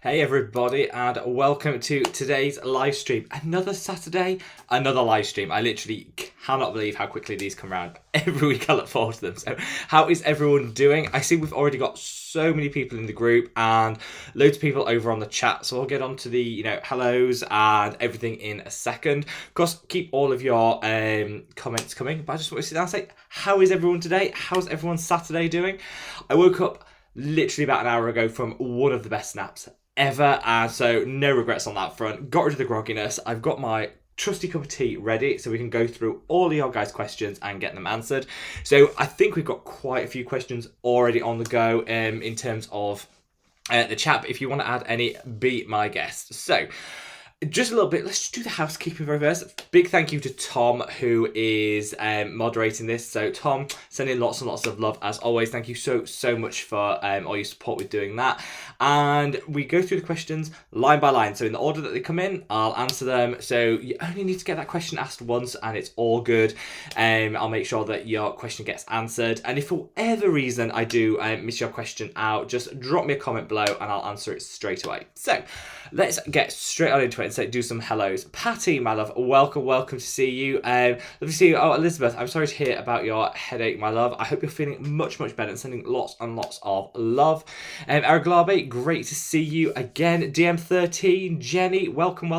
Hey everybody, and welcome to today's live stream. Another Saturday, another live stream. I literally cannot believe how quickly these come around. Every week I look forward to them. So how is everyone doing? I see we've already got so many people in the group and loads of people over on the chat. So I'll get on to the hellos and everything in a second. Of course, keep all of your comments coming. But I just want to sit down and say, how is everyone today? How's everyone's Saturday doing? I woke up literally about an hour ago from one of the best naps ever, and so no regrets on that front. Got rid of the grogginess. I've got my trusty cup of tea ready so we can go through all of your guys' questions and get them answered. So I think we've got quite a few questions already on the go in terms of the chat. But if you want to add any, be my guest. So just a little bit, let's just do the housekeeping very first. Big thank you to Tom, who is moderating this. So Tom, sending lots and lots of love as always. Thank you so much for all your support with doing that. And we go through the questions line by line. So in the order that they come in, I'll answer them. So you only need to get that question asked once and it's all good. I'll make sure that your question gets answered. And if for whatever reason I do miss your question out, just drop me a comment below and I'll answer it straight away. So let's get straight on into it and say, do some hellos. Patty, my love, welcome to see you. Lovely to see you. Oh, Elizabeth, I'm sorry to hear about your headache, my love. I hope you're feeling much better and sending lots and lots of love. Eric Larbe, great to see you again. DM13, Jenny, welcome.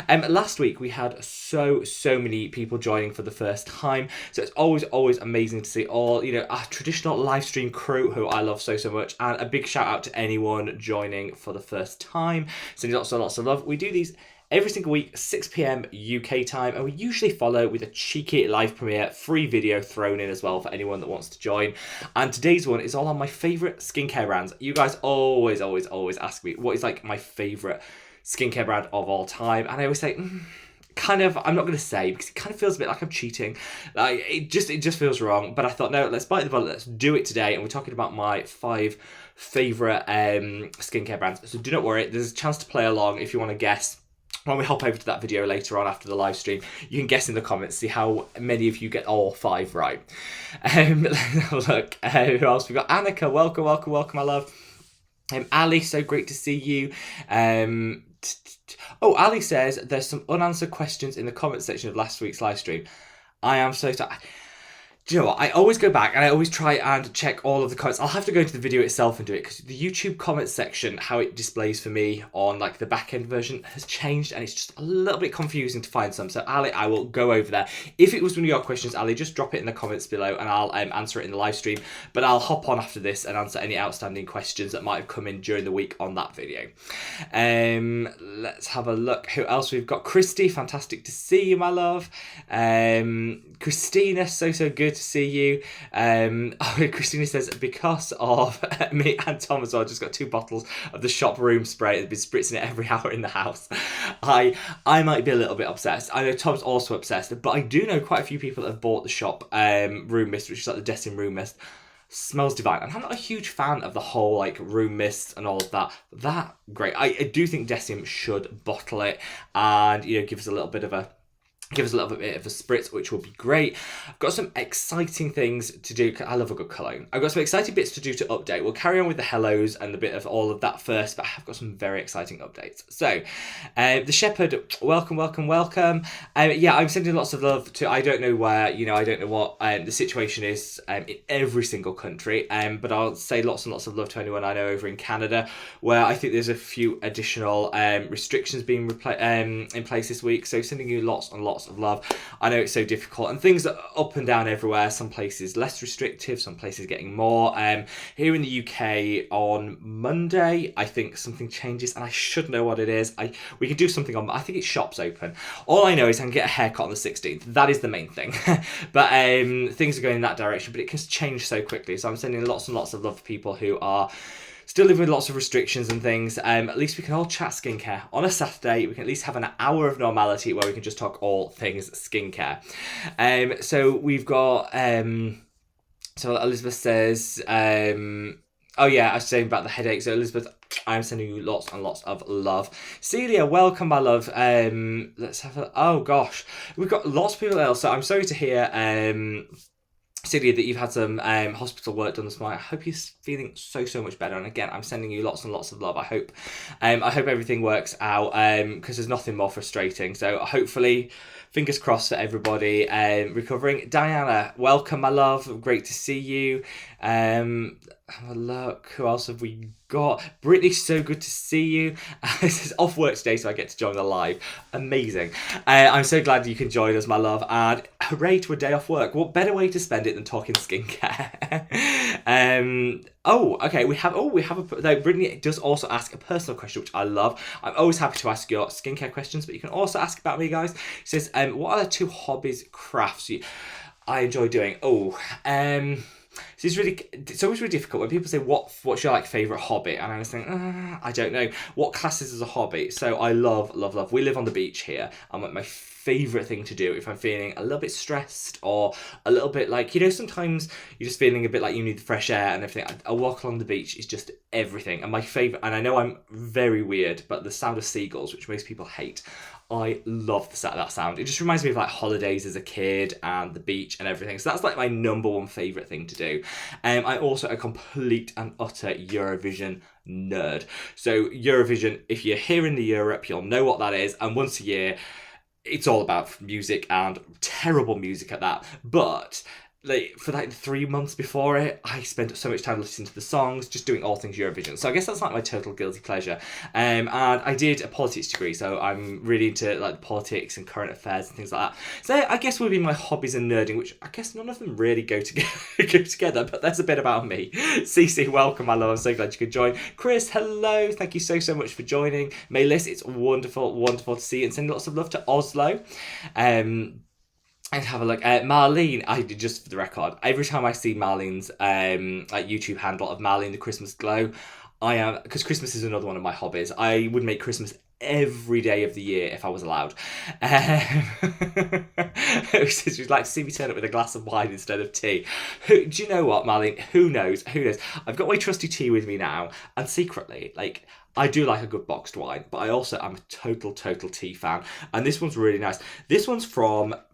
Last week we had so many people joining for the first time, so it's always amazing to see all our traditional live stream crew who I love so much, and a big shout out to anyone joining for the first time. Sending lots of love. We do these every single week, 6 p.m. UK time, and we usually follow with a cheeky live premiere, free video thrown in as well for anyone that wants to join. And today's one is all on my favourite skincare brands. You guys always ask me what is like my favourite skincare brand of all time, and I always say, kind of, I'm not going to say because it kind of feels a bit like I'm cheating. Like it just feels wrong. But I thought, no, let's bite the bullet. Let's do it today. And we're talking about my 5 favourite skincare brands. So do not worry. There's a chance to play along if you want to guess. When we hop over to that video later on after the live stream, you can guess in the comments, see how many of you get all 5 right. Let's have a look. Who else? We've got Annika. Welcome, my love. Ali, so great to see you. Ali says there's some unanswered questions in the comment section of last week's live stream. I am so sorry. Do you know what? I always go back and I always try and check all of the comments. I'll have to go into the video itself and do it because the YouTube comments section, how it displays for me on like the back end version has changed and it's just a little bit confusing to find some. So Ali, I will go over there. If it was one of your questions, Ali, just drop it in the comments below and I'll answer it in the live stream. But I'll hop on after this and answer any outstanding questions that might have come in during the week on that video. Let's have a look. Who else we've got? Christy, fantastic to see you, my love. Christina, so good to see you. Christina says because of me and Tom as well, just got 2 bottles of the shop room spray and been spritzing it every hour in the house. I might be a little bit obsessed. I know Tom's also obsessed, but I do know quite a few people that have bought the shop room mist, which is like the Destin room mist. Smells divine, and I'm not a huge fan of the whole like room mist and all of that. Great. I do think Destin should bottle it and give us a little bit of a spritz, which will be great. I've got some exciting things to do. I love a good cologne. I've got some exciting bits to do to update. We'll carry on with the hellos and a bit of all of that first, but I have got some very exciting updates. So, the Shepherd, welcome. Yeah, I'm sending lots of love to, I don't know where, I don't know what the situation is in every single country, but I'll say lots and lots of love to anyone I know over in Canada, where I think there's a few additional restrictions being in place this week. So sending you lots and lots of love. I know it's so difficult and things are up and down everywhere. Some places less restrictive, some places getting more. Here in the UK on Monday, I think something changes and I should know what it is. We can do something on, I think it's shops open. All I know is I can get a haircut on the 16th. That is the main thing. But things are going in that direction, but it can change so quickly. So I'm sending lots and lots of love for people who are still living with lots of restrictions and things. At least we can all chat skincare. On a Saturday, we can at least have an hour of normality where we can just talk all things skincare. So we've got... so Elizabeth says... oh yeah, I was saying about the headache. So Elizabeth, I'm sending you lots and lots of love. Celia, welcome, my love. Let's have a... Oh gosh. We've got lots of people else. So I'm sorry to hear... Celia, that you've had some hospital work done this morning. I hope you're feeling so much better. And again, I'm sending you lots and lots of love. I hope everything works out, because there's nothing more frustrating. So hopefully, fingers crossed for everybody recovering. Diana, welcome, my love. Great to see you. Have a look. Who else have we got? Brittany, so good to see you. This is off work today, so I get to join the live. Amazing. I'm so glad you can join us, my love. And hooray to a day off work. What better way to spend it than talking skincare? Okay. We have though Brittany does also ask a personal question, which I love. I'm always happy to ask your skincare questions, but you can also ask about me, guys. She says, what are the 2 hobbies, crafts I enjoy doing? So it's always really difficult when people say what's your favourite hobby, and I was thinking I don't know what classes as a hobby. So I love. We live on the beach here, and my favourite thing to do if I'm feeling a little bit stressed or a little bit sometimes you're just feeling a bit like you need the fresh air and everything. A walk along the beach is just everything. And my favourite, and I know I'm very weird, but the sound of seagulls, which most people hate, I love that sound. It just reminds me of holidays as a kid and the beach and everything. So that's my number one favourite thing to do. I'm also a complete and utter Eurovision nerd. So Eurovision, if you're here in Europe, you'll know what that is. And once a year, it's all about music, and terrible music at that. But for 3 months before it, I spent so much time listening to the songs, just doing all things Eurovision. So I guess that's my total guilty pleasure. And I did a politics degree, so I'm really into politics and current affairs and things like that. So I guess would be my hobbies and nerding, which I guess none of them really go together, but that's a bit about me. Cece, welcome, my love. I'm so glad you could join. Chris, hello. Thank you so much for joining. Maylis, it's wonderful to see you, and send lots of love to Oslo. And have a look at Marlene. Just for the record, every time I see Marlene's YouTube handle of Marlene the Christmas Glow, because Christmas is another one of my hobbies. I would make Christmas every day of the year if I was allowed. She'd like to see me turn up with a glass of wine instead of tea. Do you know what, Marlene? Who knows? I've got my trusty tea with me now, and secretly, I do like a good boxed wine, but I also am a total tea fan. And this one's really nice. This one's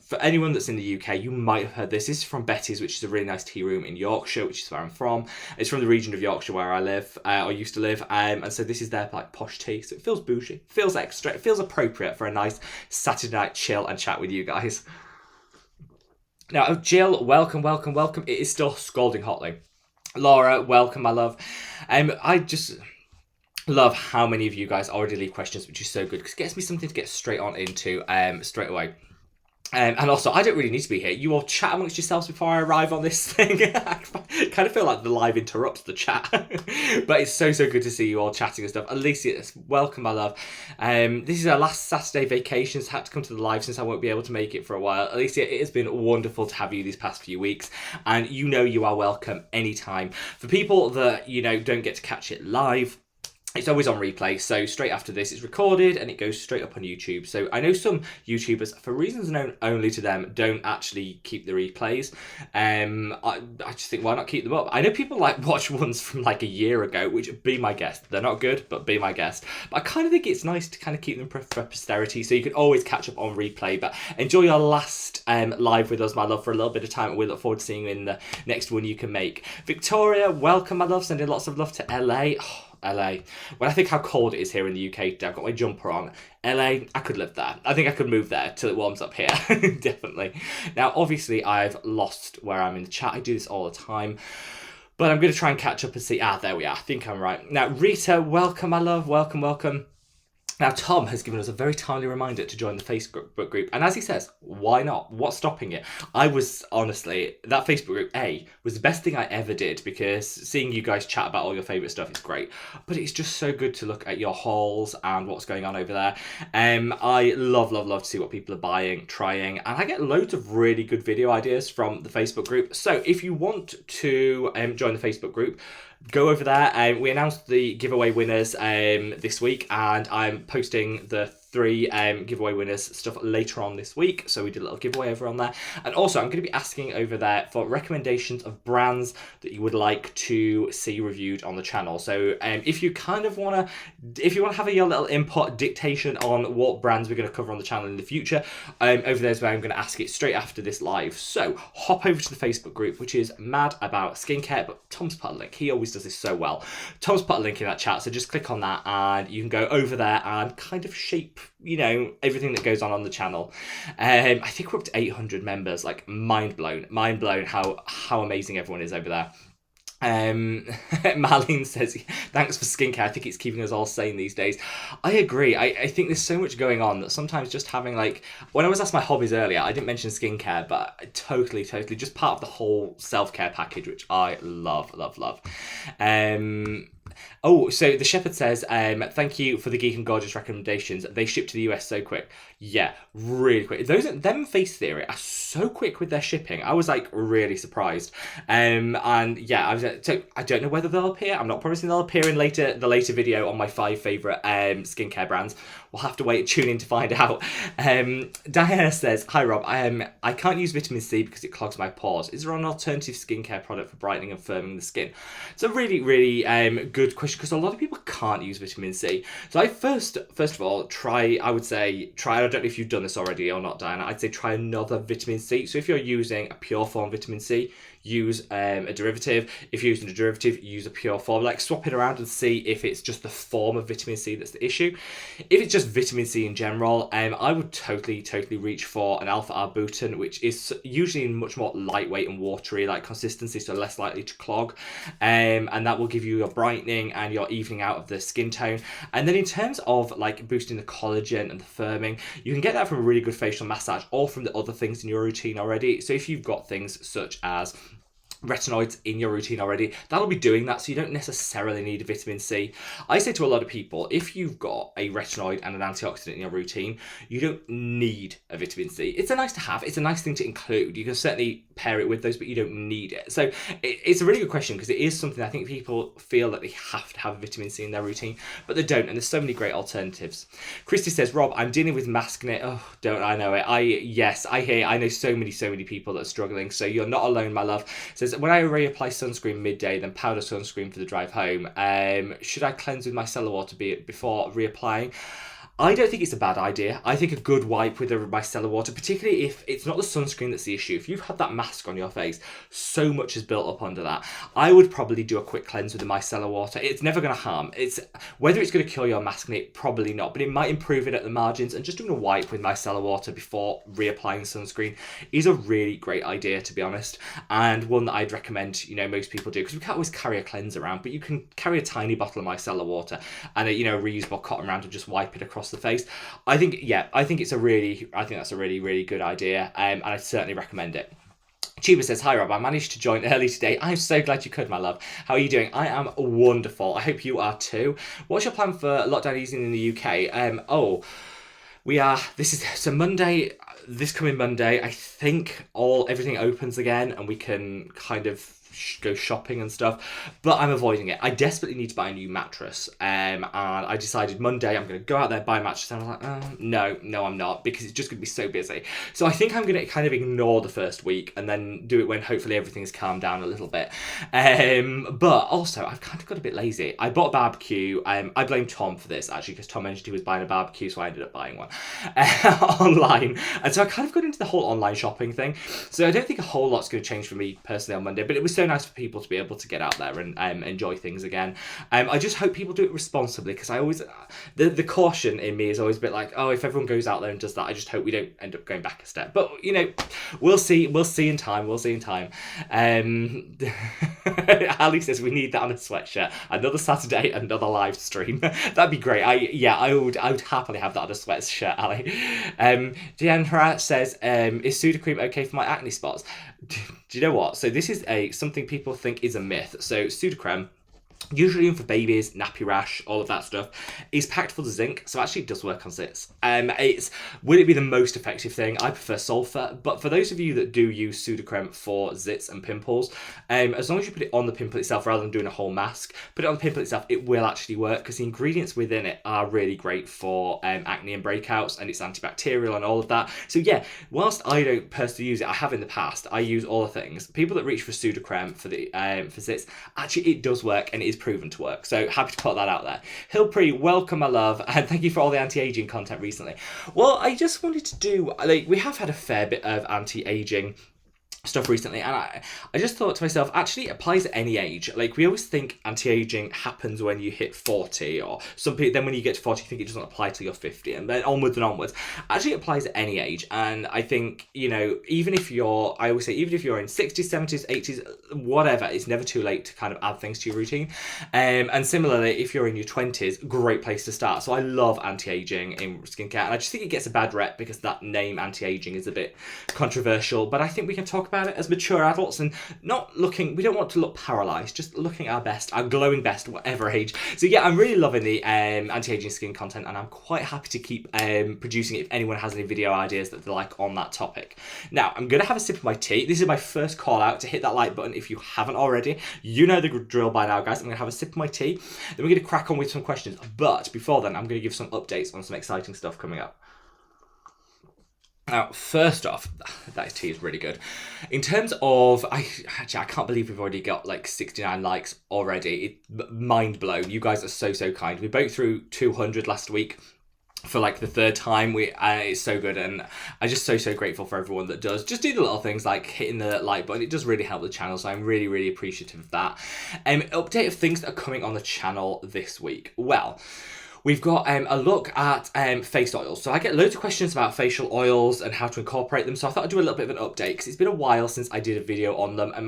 for anyone that's in the UK, you might have heard this. This is from Betty's, which is a really nice tea room in Yorkshire, which is where I'm from. It's from the region of Yorkshire where I live, or used to live. And so this is their posh tea. So it feels bougie, feels extra, it feels appropriate for a nice Saturday night chill and chat with you guys. Now, Jill, welcome. It is still scalding hotly. Laura, welcome, my love. I just love how many of you guys already leave questions, which is so good, because it gets me something to get straight on into straight away. And also, I don't really need to be here. You all chat amongst yourselves before I arrive on this thing. I kind of feel like the live interrupts the chat. But it's so good to see you all chatting and stuff. Alicia, welcome, my love. This is our last Saturday vacation, so I had to come to the live since I won't be able to make it for a while. Alicia, it has been wonderful to have you these past few weeks. And you are welcome anytime. For people that, don't get to catch it live, it's always on replay, so straight after this it's recorded and it goes straight up on YouTube. So I know some YouTubers, for reasons known only to them, don't actually keep the replays. I just think, why not keep them up? I know people watch ones from a year ago, which, be my guest. They're not good, but be my guest. But I kind of think it's nice to kind of keep them for posterity, so you can always catch up on replay. But enjoy your last live with us, my love, for a little bit of time, and we look forward to seeing you in the next one you can make. Victoria, welcome, my love. Sending lots of love to LA. LA. When I think how cold it is here in the UK today, I've got my jumper on. LA, I could live there. I think I could move there till it warms up here. Definitely. Now, obviously, I've lost where I'm in the chat. I do this all the time. But I'm going to try and catch up and see. There we are. I think I'm right. Now, Rita, welcome, my love. Welcome. Now, Tom has given us a very timely reminder to join the Facebook group. And as he says, why not? What's stopping it? Honestly, that Facebook group, was the best thing I ever did, because seeing you guys chat about all your favourite stuff is great. But it's just so good to look at your hauls and what's going on over there. I love to see what people are buying, trying. And I get loads of really good video ideas from the Facebook group. So if you want to join the Facebook group, go over there. We announced the giveaway winners this week, and I'm posting the 3 giveaway winners stuff later on this week, so we did a little giveaway over on there. And also I'm going to be asking over there for recommendations of brands that you would like to see reviewed on the channel. So if you kind of want to have your little input dictation on what brands we're going to cover on the channel in the future, over there's where I'm going to ask it straight after this live. So hop over to the Facebook group, which is Mad About Skincare, but Tom's put a link. He always does this so well. Tom's put a link in that chat, so just click on that and you can go over there and kind of shape, you know, everything that goes on the channel. I think we're up to 800 members. Like, mind blown how amazing everyone is over there. Marlene says, thanks for skincare. I think it's keeping us all sane these days. I agree. I think there's so much going on that sometimes just having, like, when I was asked my hobbies earlier, I didn't mention skincare, but totally just part of the whole self-care package, which I love. Oh, so the Shepherd says, thank you for the Geek and Gorgeous recommendations. They ship to the US so quick. Yeah, really quick. Them Face Theory are so quick with their shipping. I was like really surprised. And yeah, so I don't know whether they'll appear. I'm not promising they'll appear in the later video on my 5 favourite skincare brands. We'll have to wait and tune in to find out. Diana says, hi Rob, I can't use vitamin C because it clogs my pores. Is there an alternative skincare product for brightening and firming the skin? It's a really, really good question, because a lot of people can't use vitamin C. So I first of all, I would say, I don't know if you've done this already or not, Diana, I'd say try another vitamin C. So if you're using a pure form vitamin C, use a derivative. If you're using a derivative, use a pure form. Like, swap it around and see if it's just the form of vitamin C that's the issue. If it's just vitamin C in general, I would totally reach for an alpha-arbutin, which is usually much more lightweight and watery like consistency, so less likely to clog, and that will give you your brightening and your evening out of the skin tone. And then in terms of like boosting the collagen and the firming, you can get that from a really good facial massage or from the other things in your routine already. So if you've got things such as retinoids in your routine already, that'll be doing that, so you don't necessarily need a vitamin C. I say to a lot of people, if you've got a retinoid and an antioxidant in your routine, you don't need a vitamin C. It's a nice to have, it's a nice thing to include. You can certainly pair it with those, but you don't need it. So it's a really good question, because it is something I think people feel that they have to have a vitamin C in their routine, but they don't, and there's so many great alternatives. Christy says, Rob, I'm dealing with maskne. Oh, don't I know it. I know so many people that are struggling, so you're not alone, my love. Says, when I reapply sunscreen midday, then powder sunscreen for the drive home, should I cleanse with micellar water before reapplying? I don't think it's a bad idea. I think a good wipe with the micellar water, particularly if it's not the sunscreen that's the issue. If you've had that mask on your face, so much is built up under that. I would probably do a quick cleanse with the micellar water. It's never going to harm. Whether it's going to cure your maskne, probably not, but it might improve it at the margins. And just doing a wipe with micellar water before reapplying sunscreen is a really great idea, to be honest, and one that I'd recommend most people do, because we can't always carry a cleanse around, but you can carry a tiny bottle of micellar water and a reusable cotton round and just wipe it across the face. I think that's a really good idea, and I certainly recommend it. Chiba says, hi Rob, I managed to join early today. I'm so glad you could, my love. How are you doing? I am wonderful. I hope you are too. What's your plan for lockdown easing in the UK? Monday, this coming Monday, I think everything opens again and we can kind of go shopping and stuff, but I'm avoiding it. I desperately need to buy a new mattress, and I decided Monday I'm going to go out there and buy a mattress, and I was like, no I'm not, because it's just going to be so busy. So I think I'm going to kind of ignore the first week and then do it when hopefully everything's calmed down a little bit. But also I've kind of got a bit lazy. I bought a barbecue. I blame Tom for this, actually, because Tom mentioned he was buying a barbecue, so I ended up buying one online, and so I kind of got into the whole online shopping thing. So I don't think a whole lot's going to change for me personally on Monday, but it was so nice for people to be able to get out there and enjoy things again. I just hope people do it responsibly, because I always the caution in me is always a bit like, if everyone goes out there and does that, I just hope we don't end up going back a step. But we'll see in time. Ali says we need that on a sweatshirt. Another Saturday, another live stream. That'd be great. I would happily have that on a sweatshirt, Ali. Deanna says, is Sudocreme okay for my acne spots? Do you know what? So this is something people think is a myth. So Sudocreme usually for babies, nappy rash, all of that stuff, is packed full of zinc, so actually it does work on zits. Will it be the most effective thing? I prefer sulfur, but for those of you that do use pseudocreme for zits and pimples, as long as you put it on the pimple itself rather than doing a whole mask, put it on the pimple itself, it will actually work because the ingredients within it are really great for acne and breakouts, and it's antibacterial and all of that. So yeah, whilst I don't personally use it, I have in the past, I use all the things. People that reach for pseudocreme for the for zits, actually it does work and it is proven to work. So happy to put that out there. Hilpree, welcome, my love, and thank you for all the anti-aging content recently. Well, I just wanted to do, like, we have had a fair bit of anti-aging stuff recently, and I just thought to myself, actually it applies at any age. Like, we always think anti-aging happens when you hit 40, or some people, then when you get to 40 you think it doesn't apply till you're 50, and then onwards and onwards. Actually it applies at any age, and I think, you know, even if you're, I always say, even if you're in 60s, 70s, 80s, whatever, it's never too late to kind of add things to your routine. And similarly, if you're in your 20s, great place to start. So I love anti-aging in skincare, and I just think it gets a bad rep because that name anti-aging is a bit controversial, but I think we can talk about it as mature adults and not looking, we don't want to look paralysed, just looking our best, our glowing best, whatever age. So yeah, I'm really loving the anti-aging skin content, and I'm quite happy to keep producing it if anyone has any video ideas that they like on that topic. Now, I'm going to have a sip of my tea. This is my first call out to hit that like button if you haven't already. You know the drill by now, guys. I'm going to have a sip of my tea, then we're going to crack on with some questions. But before then, I'm going to give some updates on some exciting stuff coming up. Now, first off, that tea is really good. In terms of, I can't believe we've already got like 69 likes already. Mind blown. You guys are so kind. We broke through 200 last week for like the third time. It's so good, and I'm just so grateful for everyone that does just do the little things like hitting the like button. It does really help the channel, so I'm really appreciative of that. Update of things that are coming on the channel this week. Well, we've got a look at face oils. So I get loads of questions about facial oils and how to incorporate them. So I thought I'd do a little bit of an update because it's been a while since I did a video on them, and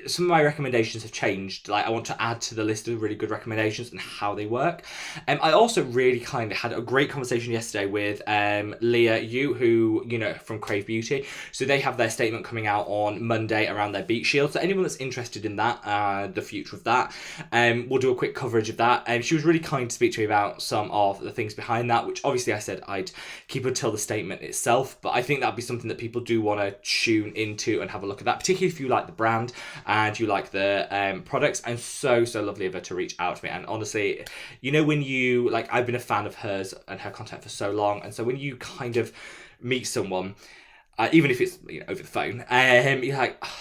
some of my recommendations have changed. Like, I want to add to the list of really good recommendations and how they work. I also really kind of had a great conversation yesterday with Leah Yu, who, you know, from Crave Beauty. So they have their statement coming out on Monday around their beet shield. So anyone that's interested in that, the future of that, we'll do a quick coverage of that. She was really kind to speak to me about some of the things behind that, which obviously I said I'd keep until the statement itself, but I think that'd be something that people do want to tune into and have a look at that, particularly if you like the brand and you like the products. And so lovely of her to reach out to me. And honestly, you know, when you, like, I've been a fan of hers and her content for so long, and so when you kind of meet someone, even if it's, you know, over the phone, you're like, oh,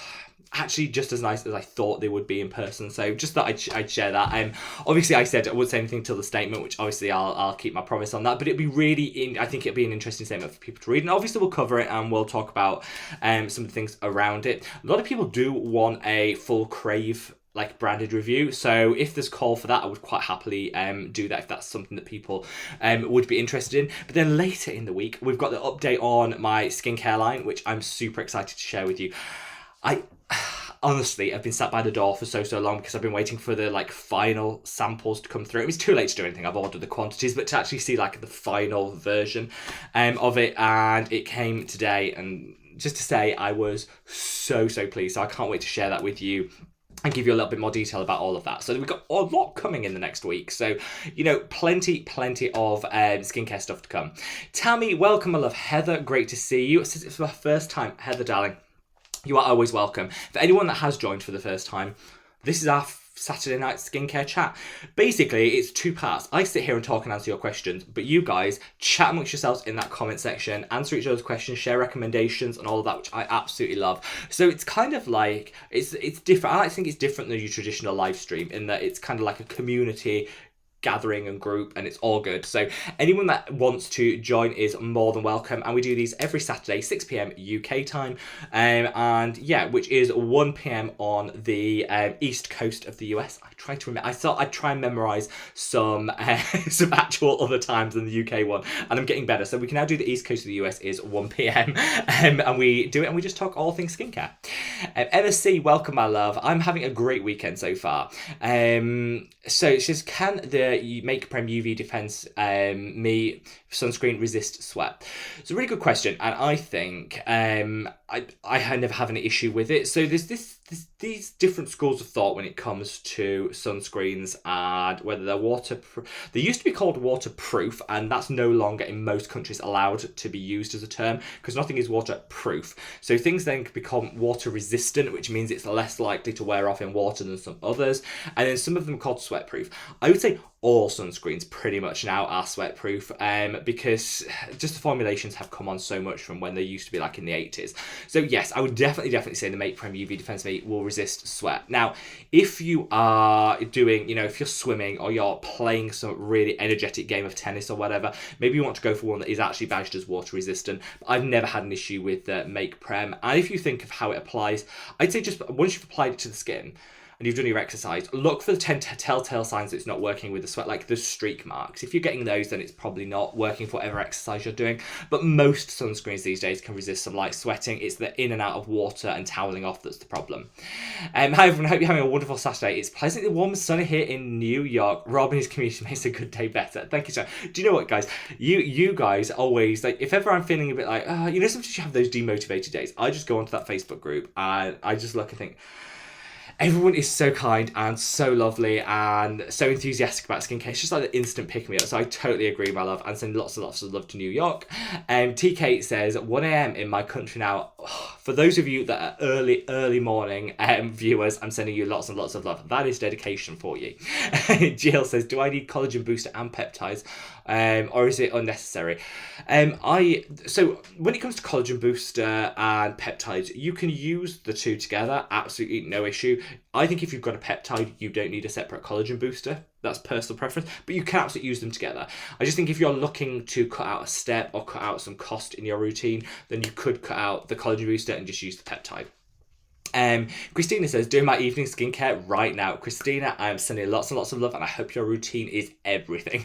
actually just as nice as I thought they would be in person. So just thought I'd share that. Obviously I said I wouldn't say anything till the statement, which obviously I'll keep my promise on that, but it'd be really I think it'd be an interesting statement for people to read, and obviously we'll cover it and we'll talk about some of the things around it. A lot of people do want a full Crave like branded review, so if there's call for that, I would quite happily do that if that's something that people would be interested in. But then later in the week, we've got the update on my skincare line, which I'm super excited to share with you. Honestly, I've been sat by the door for so long because I've been waiting for the like final samples to come through. It was too late to do anything. I've ordered the quantities, but to actually see like the final version of it, and it came today. And just to say, I was so pleased. So I can't wait to share that with you and give you a little bit more detail about all of that. So we've got a lot coming in the next week. So, you know, plenty of skincare stuff to come. Tammy, welcome, my love. Heather, great to see you. It's for the first time. Heather, darling, you are always welcome. For anyone that has joined for the first time, this is our Saturday night skincare chat. Basically, it's two parts. I sit here and talk and answer your questions, but you guys chat amongst yourselves in that comment section, answer each other's questions, share recommendations and all of that, which I absolutely love. So it's kind of like, it's different. I think it's different than your traditional live stream in that it's kind of like a community gathering and group, and it's all good. So anyone that wants to join is more than welcome, and we do these every Saturday 6 p.m. UK time, and yeah, which is 1 p.m. on the east coast of the US. I thought I'd try and memorize some actual other times than the UK one, and I'm getting better. So we can now do the east coast of the US is 1 p.m. And we do it and we just talk all things skincare. Emma C, welcome, my love. I'm having a great weekend so far. So it says, can the Make Prem UV Defense me sunscreen resist sweat? It's a really good question, and I think I never have any issue with it. So there's these different schools of thought when it comes to sunscreens and whether they're waterproof. They used to be called waterproof, and that's no longer in most countries allowed to be used as a term because nothing is waterproof. So things then become water resistant, which means it's less likely to wear off in water than some others. And then some of them are called sweatproof. I would say all sunscreens pretty much now are sweatproof because just the formulations have come on so much from when they used to be like in the 80s. So yes, I would definitely say the Make Prem UV Defense V will resist sweat. Now, if you are doing, if you're swimming or you're playing some really energetic game of tennis or whatever, maybe you want to go for one that is actually badged as water resistant. I've never had an issue with Make Prem. And if you think of how it applies, I'd say just once you've applied it to the skin, and you've done your exercise, look for the telltale signs that it's not working with the sweat, like the streak marks. If you're getting those, then it's probably not working for whatever exercise you're doing. But most sunscreens these days can resist some light sweating. It's the in and out of water and toweling off that's the problem. Hi everyone, I hope you're having a wonderful Saturday. It's pleasantly warm and sunny here in New York. Rob and his community makes a good day better. Thank you, sir. Do you know what, guys? You guys always, like, if ever I'm feeling a bit like, sometimes you have those demotivated days, I just go onto that Facebook group and I just look and think, everyone is so kind and so lovely and so enthusiastic about skincare. It's just like the instant pick-me-up. So I totally agree, my love, and send lots and lots of love to New York. TK says, 1 a.m. in my country now. For those of you that are early morning viewers, I'm sending you lots and lots of love. That is dedication for you. Jill says, do I need collagen booster and peptides? Or is it unnecessary? So when it comes to collagen booster and peptides, you can use the two together, absolutely no issue. I think if you've got a peptide, you don't need a separate collagen booster. That's personal preference, but you can absolutely use them together. I just think if you're looking to cut out a step or cut out some cost in your routine, then you could cut out the collagen booster and just use the peptide. Christina says, doing my evening skincare right now. Christina, I'm sending lots and lots of love, and I hope your routine is everything.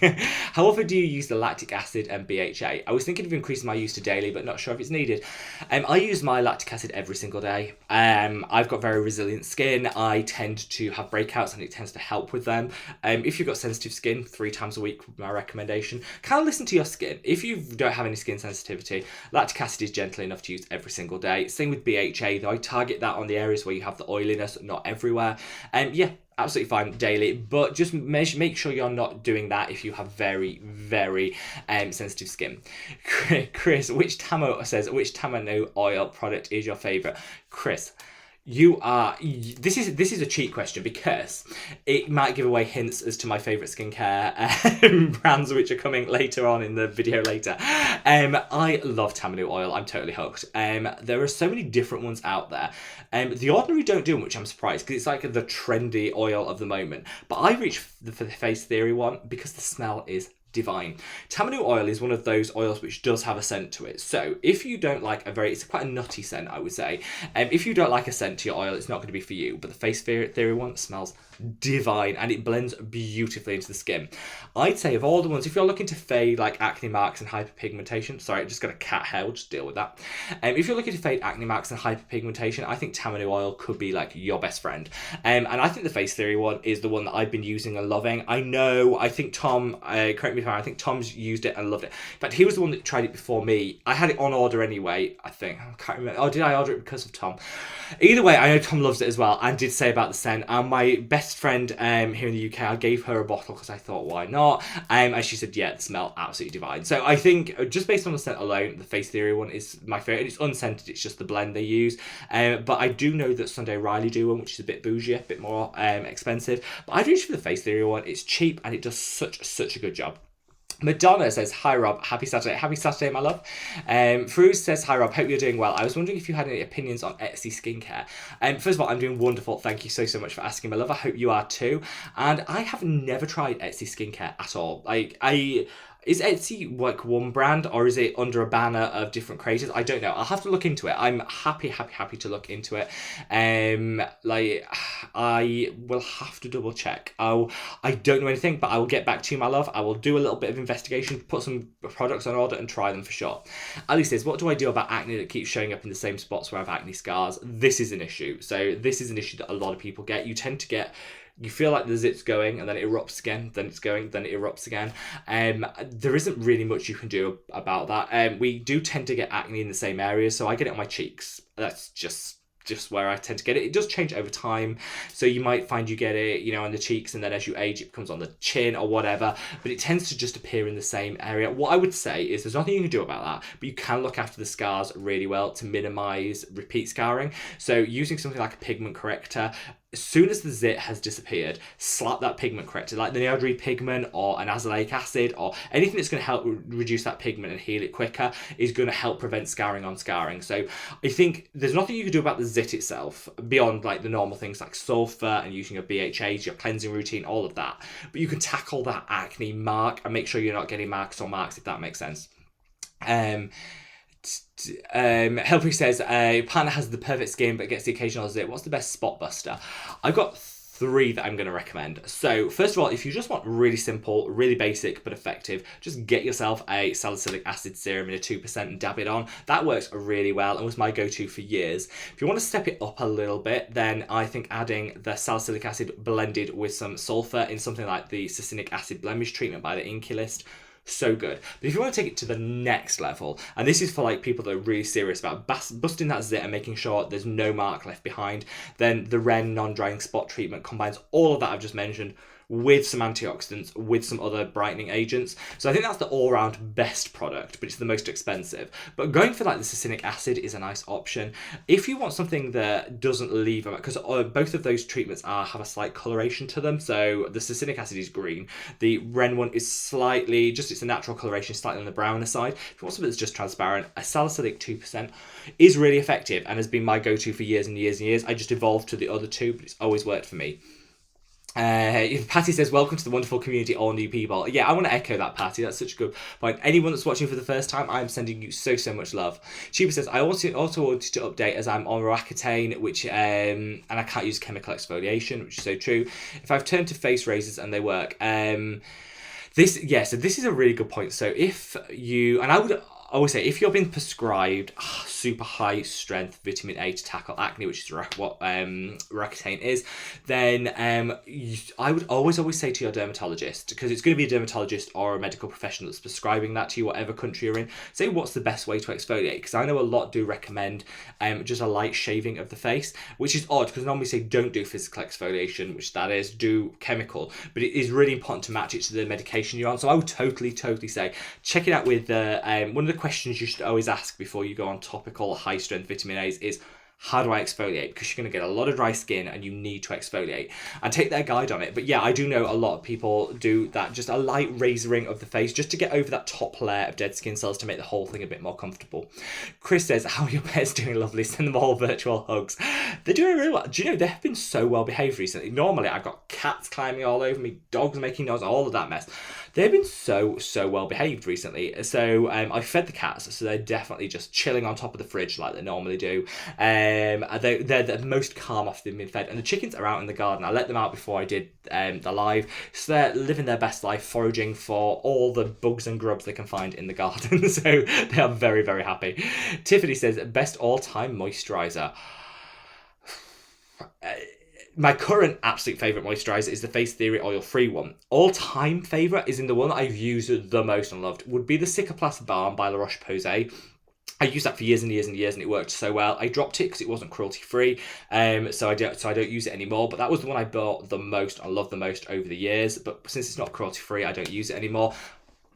How often do you use the lactic acid and BHA? I was thinking of increasing my use to daily, but not sure if it's needed. I use my lactic acid every single day. I've got very resilient skin. I tend to have breakouts, and it tends to help with them. If you've got sensitive skin, 3 times a week would be my recommendation. Kind of listen to your skin. If you don't have any skin sensitivity, lactic acid is gentle enough to use every single day. Same with BHA, though I target that on the areas where you have the oiliness, not everywhere. Yeah, absolutely fine daily, but just make sure you're not doing that if you have very, very sensitive skin. Chris, which Tamanu oil product is your favorite? Chris, this is a cheat question because it might give away hints as to my favorite skincare brands, which are coming later on in the video later. I love Tamanu oil. I'm totally hooked. There are so many different ones out there. The Ordinary don't do them, which I'm surprised because it's like the trendy oil of the moment. But I reach for the Face Theory one because the smell is divine. Tamanu oil is one of those oils which does have a scent to it. So if you don't like it's quite a nutty scent, I would say. If you don't like a scent to your oil, it's not going to be for you. But the Face Theory one smells divine and it blends beautifully into the skin. I'd say of all the ones, if you're looking to fade like acne marks and hyperpigmentation, sorry, I just got a cat hair, we'll just deal with that. If you're looking to fade acne marks and hyperpigmentation, I think Tamanu oil could be like your best friend. And I think the Face Theory one is the one that I've been using and loving. I think Tom, correct me if I'm wrong, I think Tom's used it and loved it. In fact, he was the one that tried it before me. I had it on order anyway, I think. I can't remember. Oh, did I order it because of Tom? Either way, I know Tom loves it as well and did say about the scent. And my best friend here in the UK, I gave her a bottle because I thought, why not? And she said, yeah, the smell absolutely divine. So I think just based on the scent alone, the Face Theory one is my favourite. It's unscented, it's just the blend they use. But I do know that Sunday Riley do one, which is a bit bougie, a bit more expensive. But I'd reach for the Face Theory one. It's cheap and it does such a good job. Madonna says, hi Rob, happy Saturday. Happy Saturday, my love. Fruz says, hi Rob, hope you're doing well. I was wondering if you had any opinions on Etsy skincare. First of all, I'm doing wonderful. Thank you so much for asking, my love. I hope you are too. And I have never tried Etsy skincare at all. Is Etsy like one brand or is it under a banner of different creators? I don't know. I'll have to look into it. I'm happy to look into it. I will have to double check. I don't know anything, but I will get back to you, my love. I will do a little bit of investigation, put some products on order and try them for sure. Ali says, what do I do about acne that keeps showing up in the same spots where I have acne scars? This is an issue. So this is an issue that a lot of people get. You tend to get, you feel like the zit's going and then it erupts again, then it's going, then it erupts again. There isn't really much you can do about that. We do tend to get acne in the same areas, so I get it on my cheeks. That's just where I tend to get it. It does change over time, so you might find you get it, you know, on the cheeks, and then as you age it becomes on the chin or whatever, but it tends to just appear in the same area. What I would say is there's nothing you can do about that, but you can look after the scars really well to minimize repeat scarring. So using something like a pigment corrector, as soon as the zit has disappeared, slap that pigment corrector, like the Neodry pigment or an azelaic acid or anything that's going to help reduce that pigment and heal it quicker is going to help prevent scarring on scarring. So I think there's nothing you can do about the zit itself beyond like the normal things like sulfur and using your BHAs, your cleansing routine, all of that. But you can tackle that acne mark and make sure you're not getting marks on marks, if that makes sense. Helpy says partner has the perfect skin but gets the occasional zit. What's the best spot buster? I've got 3 that I'm going to recommend. So first of all, if you just want really simple, really basic but effective, just get yourself a salicylic acid serum in a 2% and dab it on. That works really well and was my go-to for years. If you want to step it up a little bit, then I think adding the salicylic acid blended with some sulfur in something like the succinic acid blemish treatment by the Inculist, so good. But if you want to take it to the next level, and this is for like people that are really serious about busting that zit and making sure there's no mark left behind, then the Ren non-drying spot treatment combines all of that I've just mentioned with some antioxidants, with some other brightening agents. So I think that's the all-round best product, but it's the most expensive. But going for like the succinic acid is a nice option. If you want something that doesn't leave a, because both of those treatments have a slight coloration to them. So the succinic acid is green. The Ren one is slightly, it's a natural coloration, slightly on the browner side. If you want something that's just transparent, a salicylic 2% is really effective and has been my go-to for years and years and years. I just evolved to the other 2, but it's always worked for me. Patty says, welcome to the wonderful community, all new people. Yeah, I want to echo that, Patty. That's such a good point. Anyone that's watching for the first time, I'm sending you so much love. Chiba says, I also wanted to update as I'm on Roaccutane, which and I can't use chemical exfoliation, which is so true. If I've turned to face razors and they work, so this is a really good point. So if you, and I would say if you're being prescribed super high strength vitamin A to tackle acne, which is what Roaccutane is, then I would always say to your dermatologist, because it's going to be a dermatologist or a medical professional that's prescribing that to you, whatever country you're in, say what's the best way to exfoliate, because I know a lot do recommend just a light shaving of the face, which is odd because normally say don't do physical exfoliation, which that is, do chemical, but it is really important to match it to the medication you're on. So I would totally say check it out with one of the questions you should always ask before you go on topical high strength vitamin A's is, how do I exfoliate? Because you're going to get a lot of dry skin and you need to exfoliate, and take their guide on it. But yeah, I do know a lot of people do that, just a light razoring of the face just to get over that top layer of dead skin cells to make the whole thing a bit more comfortable. Chris says, how are your pets doing? Lovely. Send them all virtual hugs. They're doing really well. Do you know, they have been so well behaved recently. Normally I've got cats climbing all over me, dogs making noise, all of that mess. They've been so well behaved recently. So I fed the cats, so they're definitely just chilling on top of the fridge like they normally do. They're the most calm after they've been fed, and the chickens are out in the garden. I let them out before I did the live, so they're living their best life, foraging for all the bugs and grubs they can find in the garden. So they are very happy. Tiffany says, best all-time moisturizer. My current absolute favourite moisturiser is the Face Theory oil-free one. All-time favourite is in the one that I've used the most and loved would be the Cicaplast Balm by La Roche-Posay. I used that for years and it worked so well. I dropped it because it wasn't cruelty-free, so I don't use it anymore. But that was the one I bought the most and loved the most over the years. But since it's not cruelty-free, I don't use it anymore.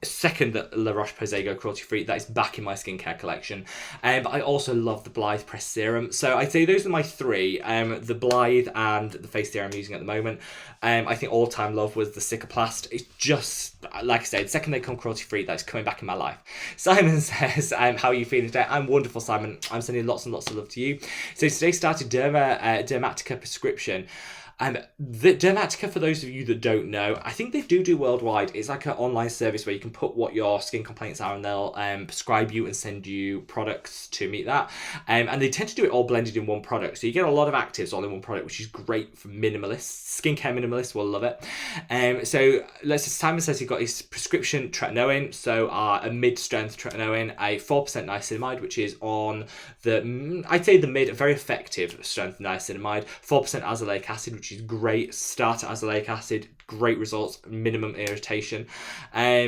Second that La Roche-Posay go cruelty-free, that is back in my skincare collection. But I also love the Blythe Press Serum. So I'd say those are my 3. The Blythe and the Face Theory I'm using at the moment. I think all-time love was the Cicaplast. It's just, like I said, second they come cruelty-free, that's coming back in my life. Simon says, how are you feeling today? I'm wonderful, Simon. I'm sending lots and lots of love to you. So today started Dermatica prescription. The Dermatica, for those of you that don't know, I think they do worldwide. It's like an online service where you can put what your skin complaints are, and they'll prescribe you and send you products to meet that. And they tend to do it all blended in one product. So you get a lot of actives all in one product, which is great for minimalists. Skincare minimalists will love it. So let's just, Simon says he got his prescription tretinoin, so a mid-strength tretinoin, a 4% niacinamide, which is on the, I'd say the mid, very effective strength niacinamide, 4% azelaic acid, which is great. Starter azelaic acid, great results, minimum irritation. I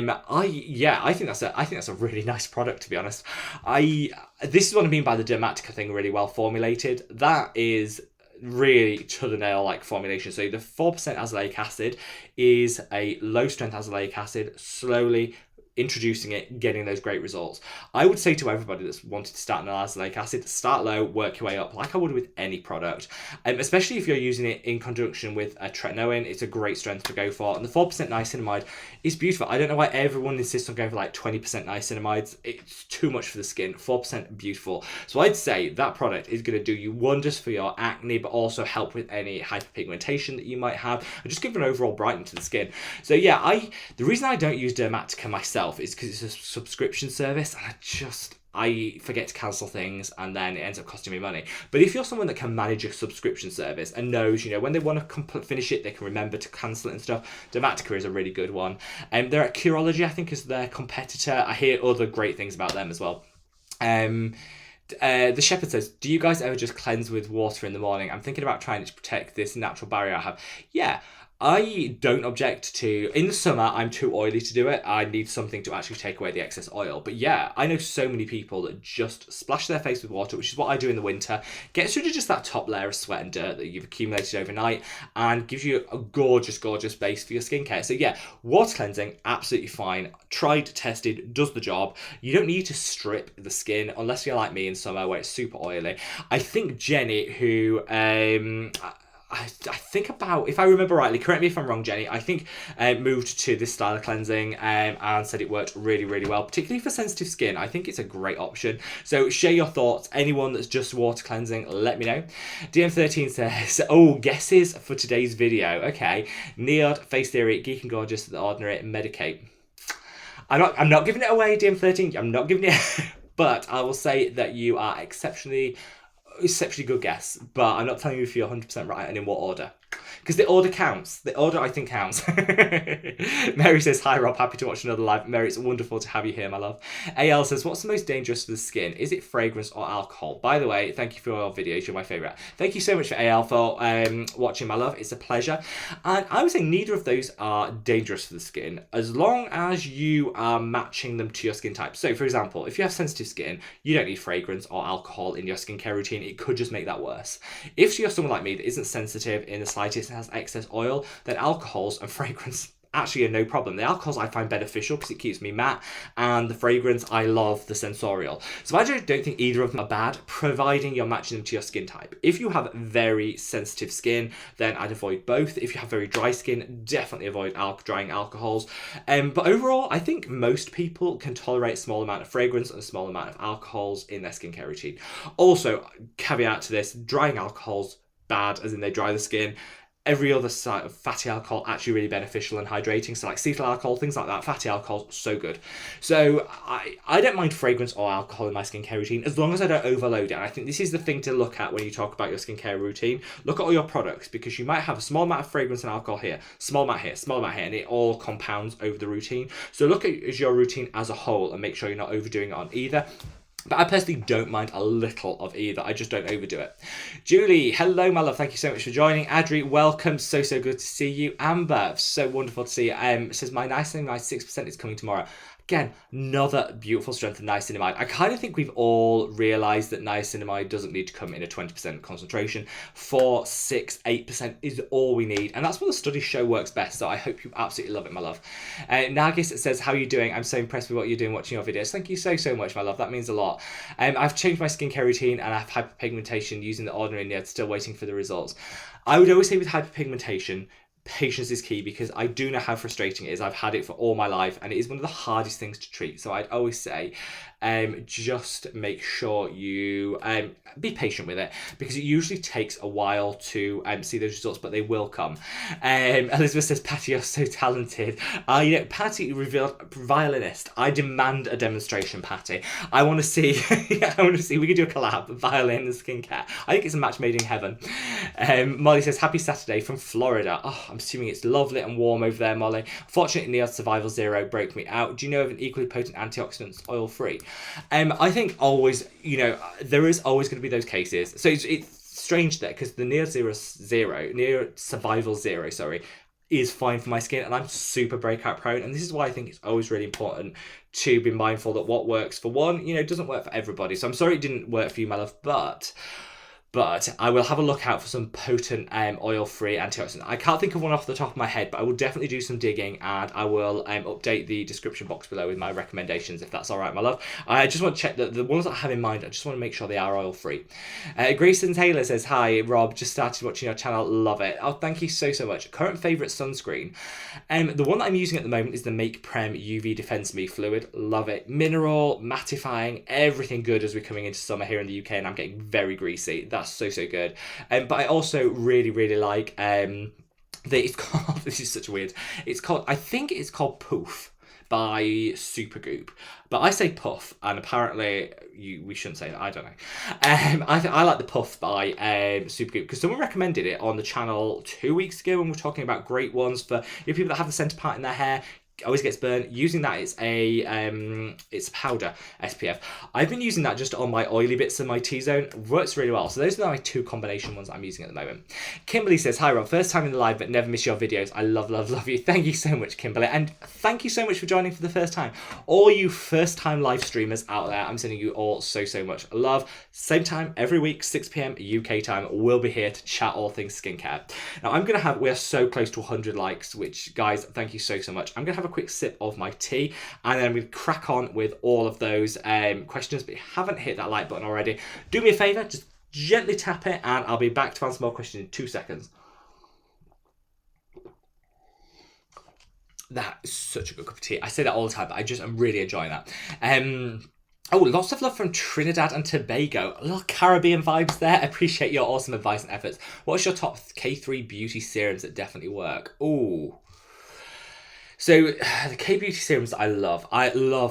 think that's a really nice product, to be honest. This is what I mean by the Dermatica thing, really well formulated. That is really to the nail like formulation. So the 4% azelaic acid is a low strength azelaic acid, slowly introducing it, getting those great results. I would say to everybody that's wanted to start on azelaic acid, start low, work your way up, like I would with any product. Especially if you're using it in conjunction with a tretinoin, it's a great strength to go for. And the 4% niacinamide is beautiful. I don't know why everyone insists on going for like 20% niacinamides. It's too much for the skin. 4% beautiful. So I'd say that product is going to do you wonders for your acne, but also help with any hyperpigmentation that you might have, and just give an overall brightening to the skin. So yeah, the reason I don't use Dermatica myself is because it's a subscription service, and I forget to cancel things, and then it ends up costing me money. But if you're someone that can manage a subscription service and knows, when they want to finish it, they can remember to cancel it and stuff, Dermatica is a really good one. They're at Curology, I think, is their competitor. I hear other great things about them as well. The Shepherd says, do you guys ever just cleanse with water in the morning? I'm thinking about trying to protect this natural barrier I have. Yeah. I don't object to, in the summer, I'm too oily to do it. I need something to actually take away the excess oil. But yeah, I know so many people that just splash their face with water, which is what I do in the winter. Gets rid of just that top layer of sweat and dirt that you've accumulated overnight, and gives you a gorgeous, gorgeous base for your skincare. So yeah, water cleansing, absolutely fine. Tried, tested, does the job. You don't need to strip the skin, unless you're like me in summer where it's super oily. I think Jenny, who, I think about, if I remember rightly, correct me if I'm wrong, Jenny, I think moved to this style of cleansing and said it worked really, really well, particularly for sensitive skin. I think it's a great option. So share your thoughts. Anyone that's just water cleansing, let me know. DM13 says, guesses for today's video. Okay. Neod, Face Theory, Geek and Gorgeous, The Ordinary, Medicate. I'm not giving it away, DM13. I'm not giving it, but I will say that you are exceptionally good guess, but I'm not telling you if you're 100% right and in what order, because the order counts. The order, I think, counts. Mary says, hi Rob, happy to watch another live. Mary, it's wonderful to have you here, my love. AL says, what's the most dangerous for the skin? Is it fragrance or alcohol? By the way, thank you for your videos, you're my favourite. Thank you so much for AL for watching, my love. It's a pleasure. And I would say neither of those are dangerous for the skin, as long as you are matching them to your skin type. So for example, if you have sensitive skin, you don't need fragrance or alcohol in your skincare routine. It could just make that worse. If you're someone like me that isn't sensitive in the slightest and has excess oil, then alcohols and fragrance actually are no problem. The alcohols I find beneficial because it keeps me matte, and the fragrance, I love the sensorial. So I don't think either of them are bad, providing you're matching them to your skin type. If you have very sensitive skin, then I'd avoid both. If you have very dry skin, definitely avoid drying alcohols. But overall, I think most people can tolerate a small amount of fragrance and a small amount of alcohols in their skincare routine. Also, caveat to this, drying alcohols, bad, as in they dry the skin. Every other side of fatty alcohol actually really beneficial and hydrating. So like cetyl alcohol, things like that, fatty alcohol, so good. So I don't mind fragrance or alcohol in my skincare routine, as long as I don't overload it. And I think this is the thing to look at when you talk about your skincare routine. Look at all your products, because you might have a small amount of fragrance and alcohol here, small amount here, small amount here, and it all compounds over the routine. So look at your routine as a whole and make sure you're not overdoing it on either. But I personally don't mind a little of either. I just don't overdo it. Julie, hello, my love. Thank you so much for joining. Adri, welcome. So good to see you. Amber, so wonderful to see you. Says, my niacinamide 6% is coming tomorrow. Again, another beautiful strength of niacinamide. I kind of think we've all realised that niacinamide doesn't need to come in a 20% concentration. 4, 6, 8% is all we need. And that's what the studies show works best. So I hope you absolutely love it, my love. Nagis says, how are you doing? I'm so impressed with what you're doing watching your videos. Thank you so much, my love. That means a lot. I've changed my skincare routine and I have hyperpigmentation using the Ordinary Neod, still waiting for the results. I would always say with hyperpigmentation, patience is key, because I do know how frustrating it is. I've had it for all my life, and it is one of the hardest things to treat. So I'd always say, just make sure you be patient with it, because it usually takes a while to see those results, but they will come. Elizabeth says, Patty, you're so talented. Patty, revealed violinist. I demand a demonstration, Patty. I want to see. We could do a collab, violin and skincare. I think it's a match made in heaven. Molly says, happy Saturday from Florida. Oh, I'm assuming it's lovely and warm over there, Molly. Fortunately, Neil's Survival Zero broke me out. Do you know of an equally potent antioxidant, oil-free? I think always, there is always going to be those cases. So it's strange there, because the Neil Survival Zero, is fine for my skin, and I'm super breakout prone, and this is why I think it's always really important to be mindful that what works for one, doesn't work for everybody. So I'm sorry it didn't work for you, my love, but I will have a look out for some potent oil-free antioxidant. I can't think of one off the top of my head, but I will definitely do some digging, and I will update the description box below with my recommendations, if that's all right, my love. I just want to check that the ones that I have in mind, I just want to make sure they are oil-free. Grayson Taylor says, hi, Rob, just started watching your channel, love it. Oh, thank you so much. Current favourite sunscreen. The one that I'm using at the moment is the Make Prem UV Defends Me fluid, love it. Mineral, mattifying, everything good as we're coming into summer here in the UK, and I'm getting very greasy. That's so good. But I also really like it's called, this is such a weird, I think it's called Poof by Supergoop, but I say Puff, and apparently we shouldn't say that, I don't know. I like the Puff by Supergoop, because someone recommended it on the channel 2 weeks ago when we were talking about great ones for people that have the centre part in their hair, always gets burnt. Using that, it's a powder SPF. I've been using that just on my oily bits of my T-zone. Works really well. So those are my two combination ones I'm using at the moment. Kimberly says, hi Rob, first time in the live but never miss your videos. I love you. Thank you so much, Kimberly, and thank you so much for joining for the first time. All you first time live streamers out there, I'm sending you all so much love. Same time every week, 6 p.m. UK time, we'll be here to chat all things skincare. Now we're so close to 100 likes, which guys, thank you so much. I'm gonna have a quick sip of my tea, and then we'll crack on with all of those questions. But if you haven't hit that like button already, do me a favor, just gently tap it, and I'll be back to answer more questions in 2 seconds. That is such a good cup of tea. I say that all the time, but I'm really enjoying that. Oh, lots of love from Trinidad and Tobago. A little Caribbean vibes there. Appreciate your awesome advice and efforts. What's your top K3 beauty serums that definitely work? Ooh. So the K-beauty serums that I love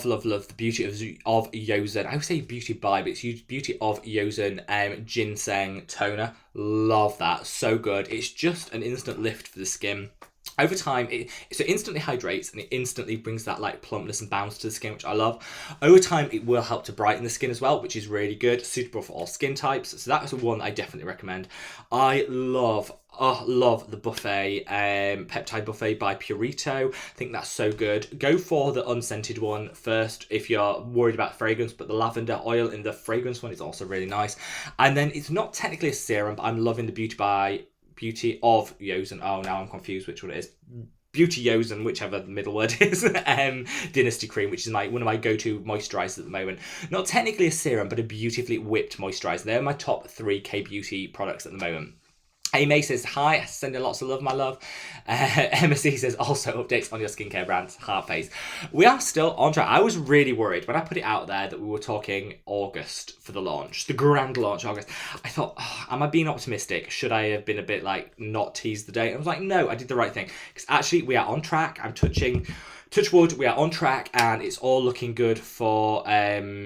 the Beauty of Yosen. I would say Beauty by, but it's Beauty of Yosen ginseng toner. Love that, so good. It's just an instant lift for the skin. Over time, it instantly hydrates, and it instantly brings that like plumpness and bounce to the skin, which I love. Over time, it will help to brighten the skin as well, which is really good, suitable for all skin types. So that's one I definitely recommend. I love the buffet, peptide buffet by Purito. I think that's so good. Go for the unscented one first if you're worried about fragrance, but the lavender oil in the fragrance one is also really nice. And then it's not technically a serum, but I'm loving the Beauty of Yosen. Oh, now I'm confused which one it is. Beauty Yosen, whichever the middle word is. Dynasty Cream, which is one of my go-to moisturizers at the moment. Not technically a serum, but a beautifully whipped moisturizer. They're my top 3 K-beauty products at the moment. May says, hi, sending lots of love, my love. Emma C says, also updates on your skincare brands, heart face. We are still on track. I was really worried when I put it out there that we were talking August for the launch, the grand launch August. I thought, am I being optimistic? Should I have been a bit like not teased the date? I was like, no, I did the right thing. Because actually we are on track. I'm touch wood, we are on track, and it's all looking good for, I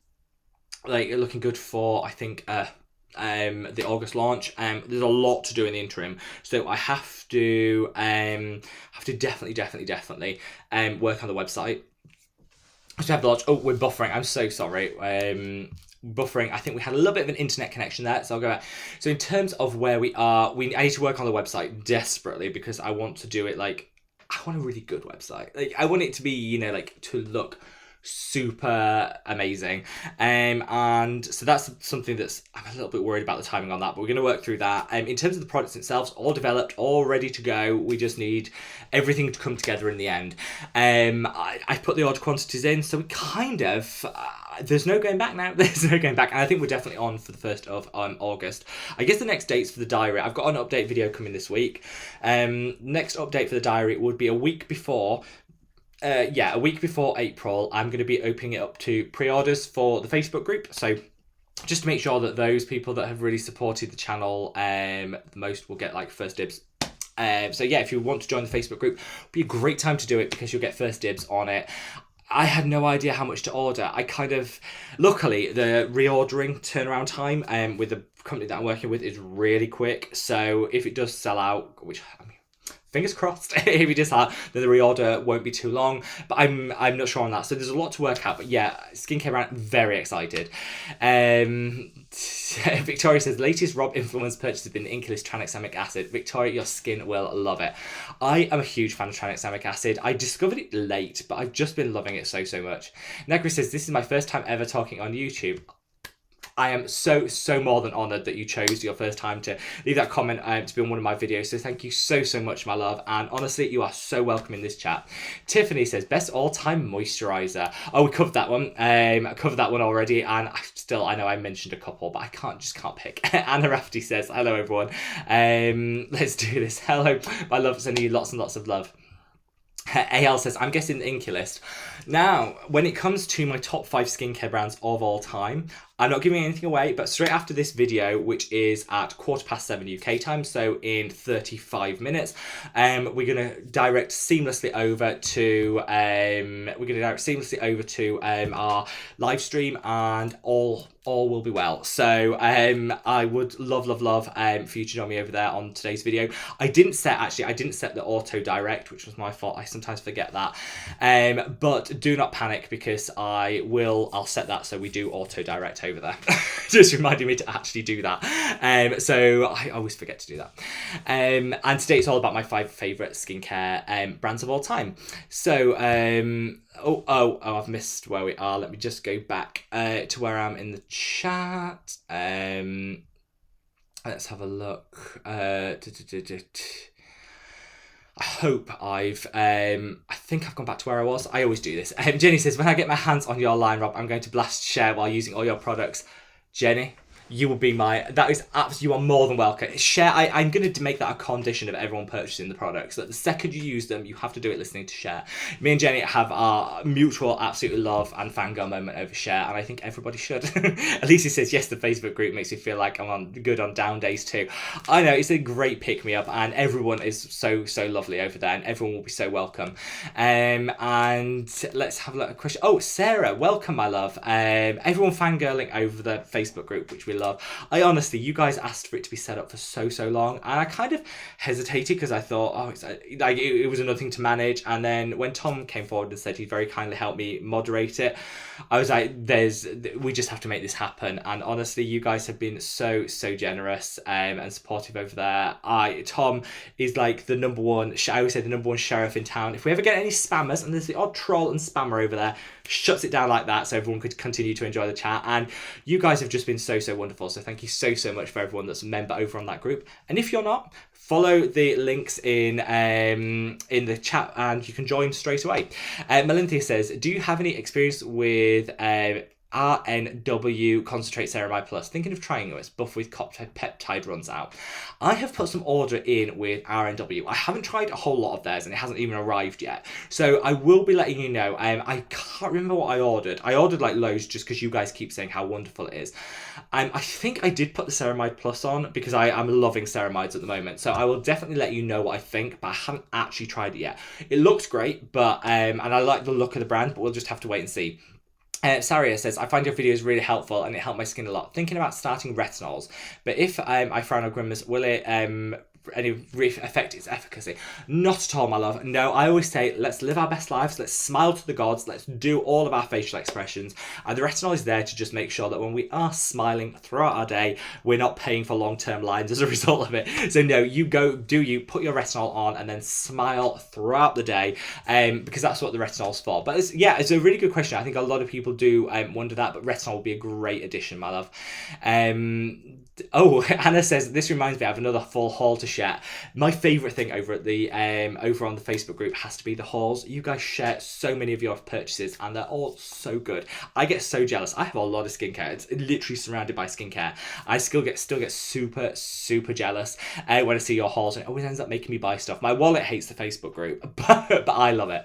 think, the August launch. There's a lot to do in the interim, so I have to definitely work on the website. So have the launch. Oh, we're buffering. I'm so sorry. Buffering. I think we had a little bit of an internet connection there, so I'll go back. So in terms of where we are, I need to work on the website desperately, because I want to do it I want a really good website. I want it to be, to look super amazing. And so that's something that's, I'm a little bit worried about the timing on that, but we're going to work through that. In terms of the products themselves, all developed, all ready to go. We just need everything to come together in the end. I put the order quantities in, so we kind of, there's no going back now. There's no going back. And I think we're definitely on for the 1st of August. I guess the next dates for the diary, I've got an update video coming this week. Next update for the diary would be a week before. A week before April, I'm going to be opening it up to pre-orders for the Facebook group. So just to make sure that those people that have really supported the channel the most will get like first dibs. So yeah, if you want to join the Facebook group, it'll be a great time to do it because you'll get first dibs on it. I had no idea how much to order. Luckily, the reordering turnaround time with the company that I'm working with is really quick. So if it does sell out, which I mean, fingers crossed, if it does that, then the reorder won't be too long. But I'm not sure on that. So there's a lot to work out. But yeah, skincare brand, very excited. Victoria says, latest Rob influence purchase has been Inculus tranexamic acid. Victoria, your skin will love it. I am a huge fan of tranexamic acid. I discovered it late, but I've just been loving it so much. Negri says, this is my first time ever talking on YouTube. I am so more than honoured that you chose your first time to leave that comment to be on one of my videos. So thank you so much, my love. And honestly, you are so welcome in this chat. Tiffany says, best all-time moisturiser. Oh, we covered that one. I covered that one already. And I know I mentioned a couple, but I just can't pick. Anna Rafty says, hello, everyone. Let's do this. Hello, my love. Sending you lots and lots of love. AL says, I'm guessing the Inculist. Now, when it comes to my top 5 skincare brands of all time, I'm not giving anything away, but straight after this video, which is at 7:15 UK time, so in 35 minutes, we're gonna direct seamlessly over to our live stream, and all will be well. So I would love for you to join me over there on today's video. I didn't set the auto direct, which was my fault. I sometimes forget that. But do not panic, because I'll set that so we do auto direct over there. Just reminding me to actually do that. So I always forget to do that. And today it's all about my 5 favourite skincare brands of all time. So I've missed where we are. Let me just go back to where I'm in the chat. Let's have a look. I hope I think I've gone back to where I was. I always do this. Jenny says, when I get my hands on your line, Rob, I'm going to blast share while using all your products. Jenny, you will be you are more than welcome. Share, I'm going to make that a condition of everyone purchasing the products, that the second you use them, you have to do it listening to Share. Me and Jenny have our mutual absolute love and fangirl moment over Share, and I think everybody should. Alicia says, yes, the Facebook group makes me feel like I'm good on down days too. I know, it's a great pick-me-up, and everyone is so lovely over there, and everyone will be so welcome. And let's have a look at a question. Oh, Sarah, welcome, my love. Everyone fangirling over the Facebook group, which we love. I honestly, you guys asked for it to be set up for so long, and I kind of hesitated because I thought, it was another thing to manage. And then when Tom came forward and said he'd very kindly help me moderate it, I was like, we just have to make this happen. And honestly, you guys have been so generous and supportive over there. Tom is like the number one, I always say the number one sheriff in town. If we ever get any spammers, and there's the odd troll and spammer over there, shuts it down like that so everyone could continue to enjoy the chat. And you guys have just been so wonderful. So thank you so much for everyone that's a member over on that group. And if you're not, follow the links in the chat and you can join straight away. Melinthia says, do you have any experience with RNW Concentrate Ceramide Plus? Thinking of trying this, buff with peptide runs out. I have put some order in with RNW. I haven't tried a whole lot of theirs and it hasn't even arrived yet. So I will be letting you know. I can't remember what I ordered. I ordered like loads just because you guys keep saying how wonderful it is. I think I did put the Ceramide Plus on because I'm loving ceramides at the moment. So I will definitely let you know what I think, but I haven't actually tried it yet. It looks great, but and I like the look of the brand, but we'll just have to wait and see. Saria says, I find your videos really helpful and it helped my skin a lot. Thinking about starting retinols, but if I frown or grimace, will it affect its efficacy. Not at all, my love. No, I always say, let's live our best lives, let's smile to the gods, let's do all of our facial expressions, and the retinol is there to just make sure that when we are smiling throughout our day, we're not paying for long-term lines as a result of it. So no, you go, put your retinol on and then smile throughout the day, because that's what the retinol's for. But it's a really good question. I think a lot of people do wonder that, but retinol would be a great addition, my love. Anna says, this reminds me, I have another full haul to share. My favourite thing over at the over on the Facebook group has to be the hauls. You guys share so many of your purchases and they're all so good. I get so jealous. I have a lot of skincare. It's literally surrounded by skincare. I still get super, super jealous when I see your hauls, and it always ends up making me buy stuff. My wallet hates the Facebook group, but I love it.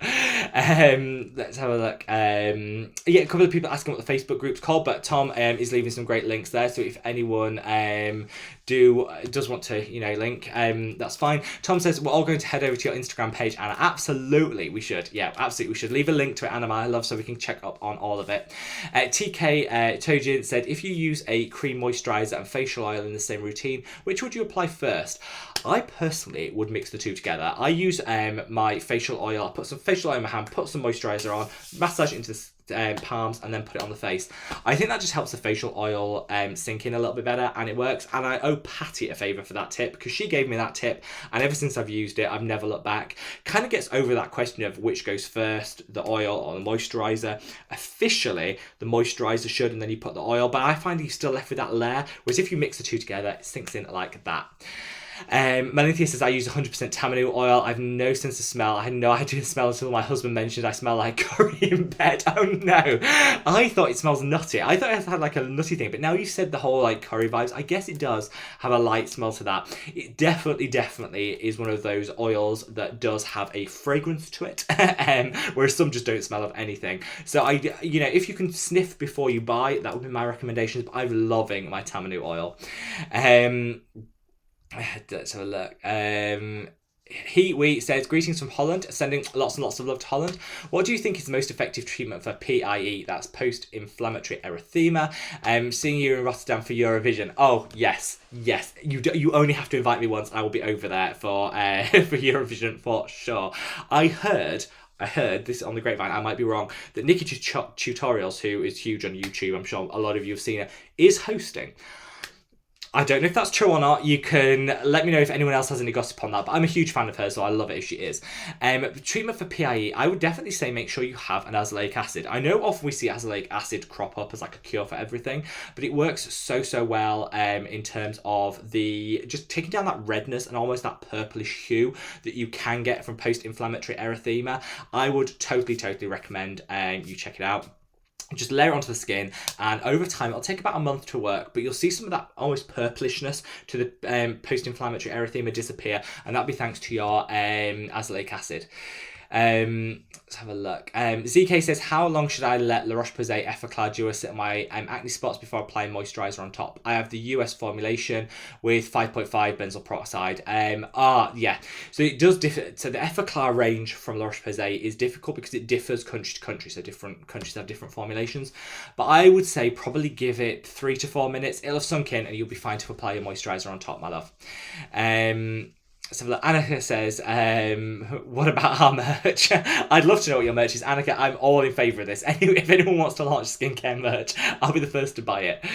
Let's have a look. A couple of people asking what the Facebook group's called, but Tom is leaving some great links there, so if anyone does want to link, that's fine. Tom says we're all going to head over to your Instagram page, Anna. Absolutely we should. Absolutely we should leave a link to it, Anna, my love, so we can check up on all of it. TK Tojin said, if you use a cream, moisturizer and facial oil in the same routine, which would you apply first? I personally would mix the two together. I use my facial oil, I put some facial oil in my hand, put some moisturizer on, massage it into the palms, and then put it on the face. I think that just helps the facial oil sink in a little bit better, and it works. And I owe Patty a favour for that tip, because she gave me that tip, and ever since I've used it, I've never looked back. Kind of gets over that question of which goes first, the oil or the moisturiser. Officially, the moisturiser should, and then you put the oil, but I find you're still left with that layer, whereas if you mix the two together, it sinks in like that. Melinthia says, I use 100% tamanu oil. I have no sense of smell. I had no idea the smell until my husband mentioned I smell like curry in bed. Oh no, I thought it smells nutty. I thought it had like a nutty thing, but now you said the whole like curry vibes, I guess it does have a light smell to that. It definitely is one of those oils that does have a fragrance to it, whereas some just don't smell of anything. So if you can sniff before you buy, that would be my recommendations. But I'm loving my tamanu oil. Let's have a look. Heatwee says, greetings from Holland, sending lots and lots of love to Holland. What do you think is the most effective treatment for PIE? That's post-inflammatory erythema. Seeing you in Rotterdam for Eurovision. Oh, yes. You only have to invite me once. I will be over there for Eurovision for sure. I heard this on the grapevine, I might be wrong, that Nikki Tutorials, who is huge on YouTube, I'm sure a lot of you have seen her, is hosting. I don't know if that's true or not. You can let me know if anyone else has any gossip on that, but I'm a huge fan of hers, so I love it if she is. Treatment for PIE, I would definitely say make sure you have an azelaic acid. I know often we see azelaic acid crop up as like a cure for everything, but it works so well in terms of just taking down that redness and almost that purplish hue that you can get from post-inflammatory erythema. I would totally recommend you check it out. Just layer it onto the skin, and over time it'll take about a month to work, but you'll see some of that almost purplishness to the post-inflammatory erythema disappear, and that'll be thanks to your azelaic acid. Let's have a look. ZK says, how long should I let La Roche-Posay Effaclar Duo sit on my acne spots before applying moisturiser on top? I have the US formulation with 5.5 benzoyl peroxide. So it does differ. So the Effaclar range from La Roche-Posay is difficult because it differs country to country, so different countries have different formulations. But I would say probably give it 3 to 4 minutes. It'll have sunk in and you'll be fine to apply your moisturiser on top, my love. So Annika says, what about our merch? I'd love to know what your merch is. Annika, I'm all in favour of this. If anyone wants to launch skincare merch, I'll be the first to buy it.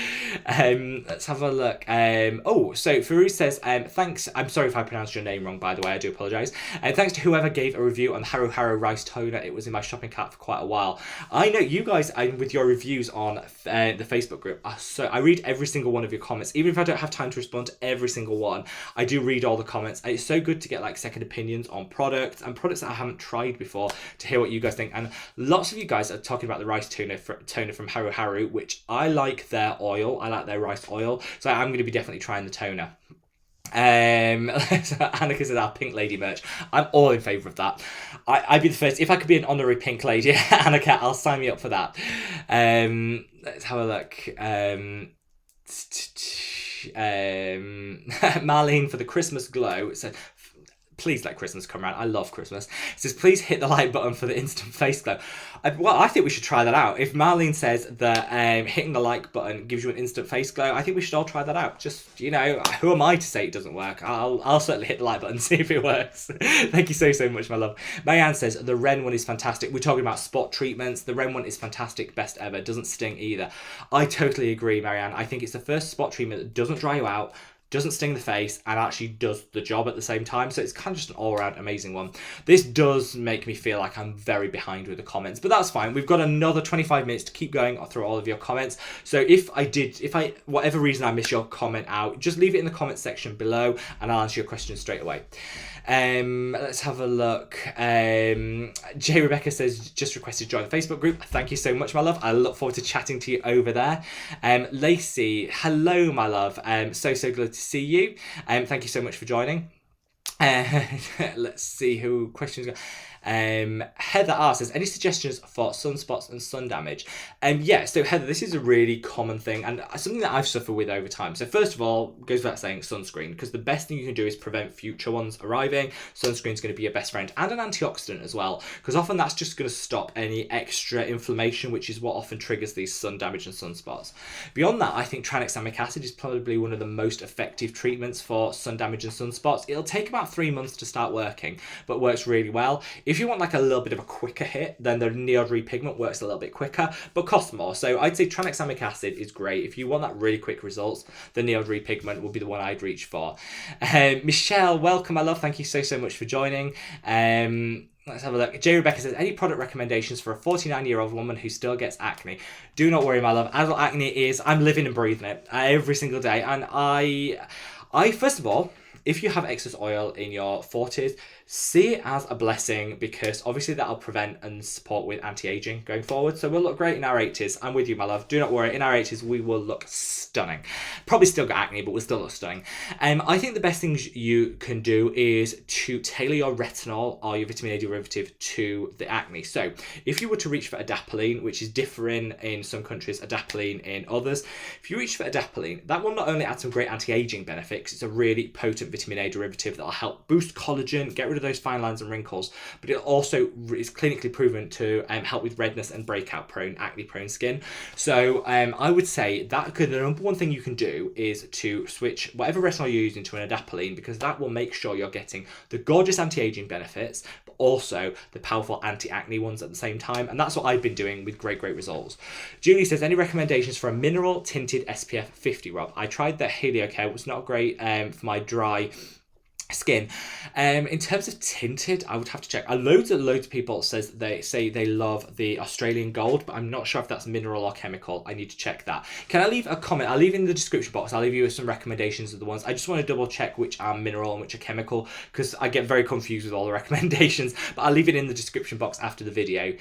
Let's have a look. So Farouz says, thanks. I'm sorry if I pronounced your name wrong, by the way. I do apologise. Thanks to whoever gave a review on the Haruharo rice toner. It was in my shopping cart for quite a while. I know you guys, with your reviews on the Facebook group, I read every single one of your comments. Even if I don't have time to respond to every single one, I do read all the comments. It's so good to get like second opinions on products and products that I haven't tried before, to hear what you guys think. And lots of you guys are talking about the rice toner from Haruharo, which I like their oil. I like their rice oil, so I'm going to be definitely trying the toner. Annika said our pink lady merch. I'm all in favour of that. I'd be the first. If I could be an honorary pink lady, Annika, I'll sign me up for that. Let's have a look. Marlene for the Christmas glow said, please let Christmas come around. I love Christmas. It says, please hit the like button for the instant face glow. Well, I think we should try that out. If Marlene says that hitting the like button gives you an instant face glow, I think we should all try that out. Just, you know, who am I to say it doesn't work? I'll certainly hit the like button and see if it works. Thank you so much, my love. Marianne says, the Ren one is fantastic. We're talking about spot treatments. The Ren one is fantastic, best ever. Doesn't sting either. I totally agree, Marianne. I think it's the first spot treatment that doesn't dry you out, doesn't sting the face, and actually does the job at the same time. So it's kind of just an all-around amazing one. This does make me feel like I'm very behind with the comments, but that's fine. We've got another 25 minutes to keep going through all of your comments. So if whatever reason I miss your comment out, just leave it in the comment section below and I'll answer your question straight away. Let's have a look. Jay Rebecca says, just requested to join the Facebook group. Thank you so much, my love. I look forward to chatting to you over there. Lacey, hello, my love. So glad to see you. Thank you so much for joining. Let's see who questions go. Heather R says, any suggestions for sunspots and sun damage? Yeah, so Heather, this is a really common thing and something that I've suffered with over time. So first of all, goes without saying, sunscreen, because the best thing you can do is prevent future ones arriving. Sunscreen's going to be your best friend and an antioxidant as well, because often that's just going to stop any extra inflammation, which is what often triggers these sun damage and sunspots. Beyond that, I think tranexamic acid is probably one of the most effective treatments for sun damage and sunspots. It'll take about 3 months to start working, but works really well. If you want like a little bit of a quicker hit, then the Neod Repigment works a little bit quicker, but costs more. So I'd say tranexamic acid is great. If you want that really quick results, the Neod Repigment will be the one I'd reach for. Michelle, welcome, my love. Thank you so much for joining. Let's have a look. Jay Rebecca says, any product recommendations for a 49-year-old woman who still gets acne? Do not worry, my love. Adult acne is, I'm living and breathing it every single day. And I first of all, if you have excess oil in your 40s, see it as a blessing, because obviously that'll prevent and support with anti-aging going forward. So we'll look great in our 80s. I'm with you, my love. Do not worry. In our 80s, we will look stunning. Probably still got acne, but we'll still look stunning. I think the best things you can do is to tailor your retinol or your vitamin A derivative to the acne. So if you were to reach for adapalene, which is differing in some countries, adapalene in others, if you reach for adapalene, that will not only add some great anti-aging benefits, it's a really potent vitamin A derivative that will help boost collagen, get rid of those fine lines and wrinkles, but it also is clinically proven to help with redness and breakout prone, acne prone skin. So I would say that the number one thing you can do is to switch whatever retinol you're using to an adapalene, because that will make sure you're getting the gorgeous anti-aging benefits, but also the powerful anti-acne ones at the same time. And that's what I've been doing with great results. Julie says, any recommendations for a mineral tinted SPF 50, Rob? I tried the HelioCare, it was not great for my dry skin. In terms of tinted, I would have to check. Loads of people say they love the Australian Gold, but I'm not sure if that's mineral or chemical. I need to check that. Can I leave a comment? I'll leave in the description box. I'll leave you with some recommendations of the ones. I just want to double check which are mineral and which are chemical, because I get very confused with all the recommendations, but I'll leave it in the description box after the video.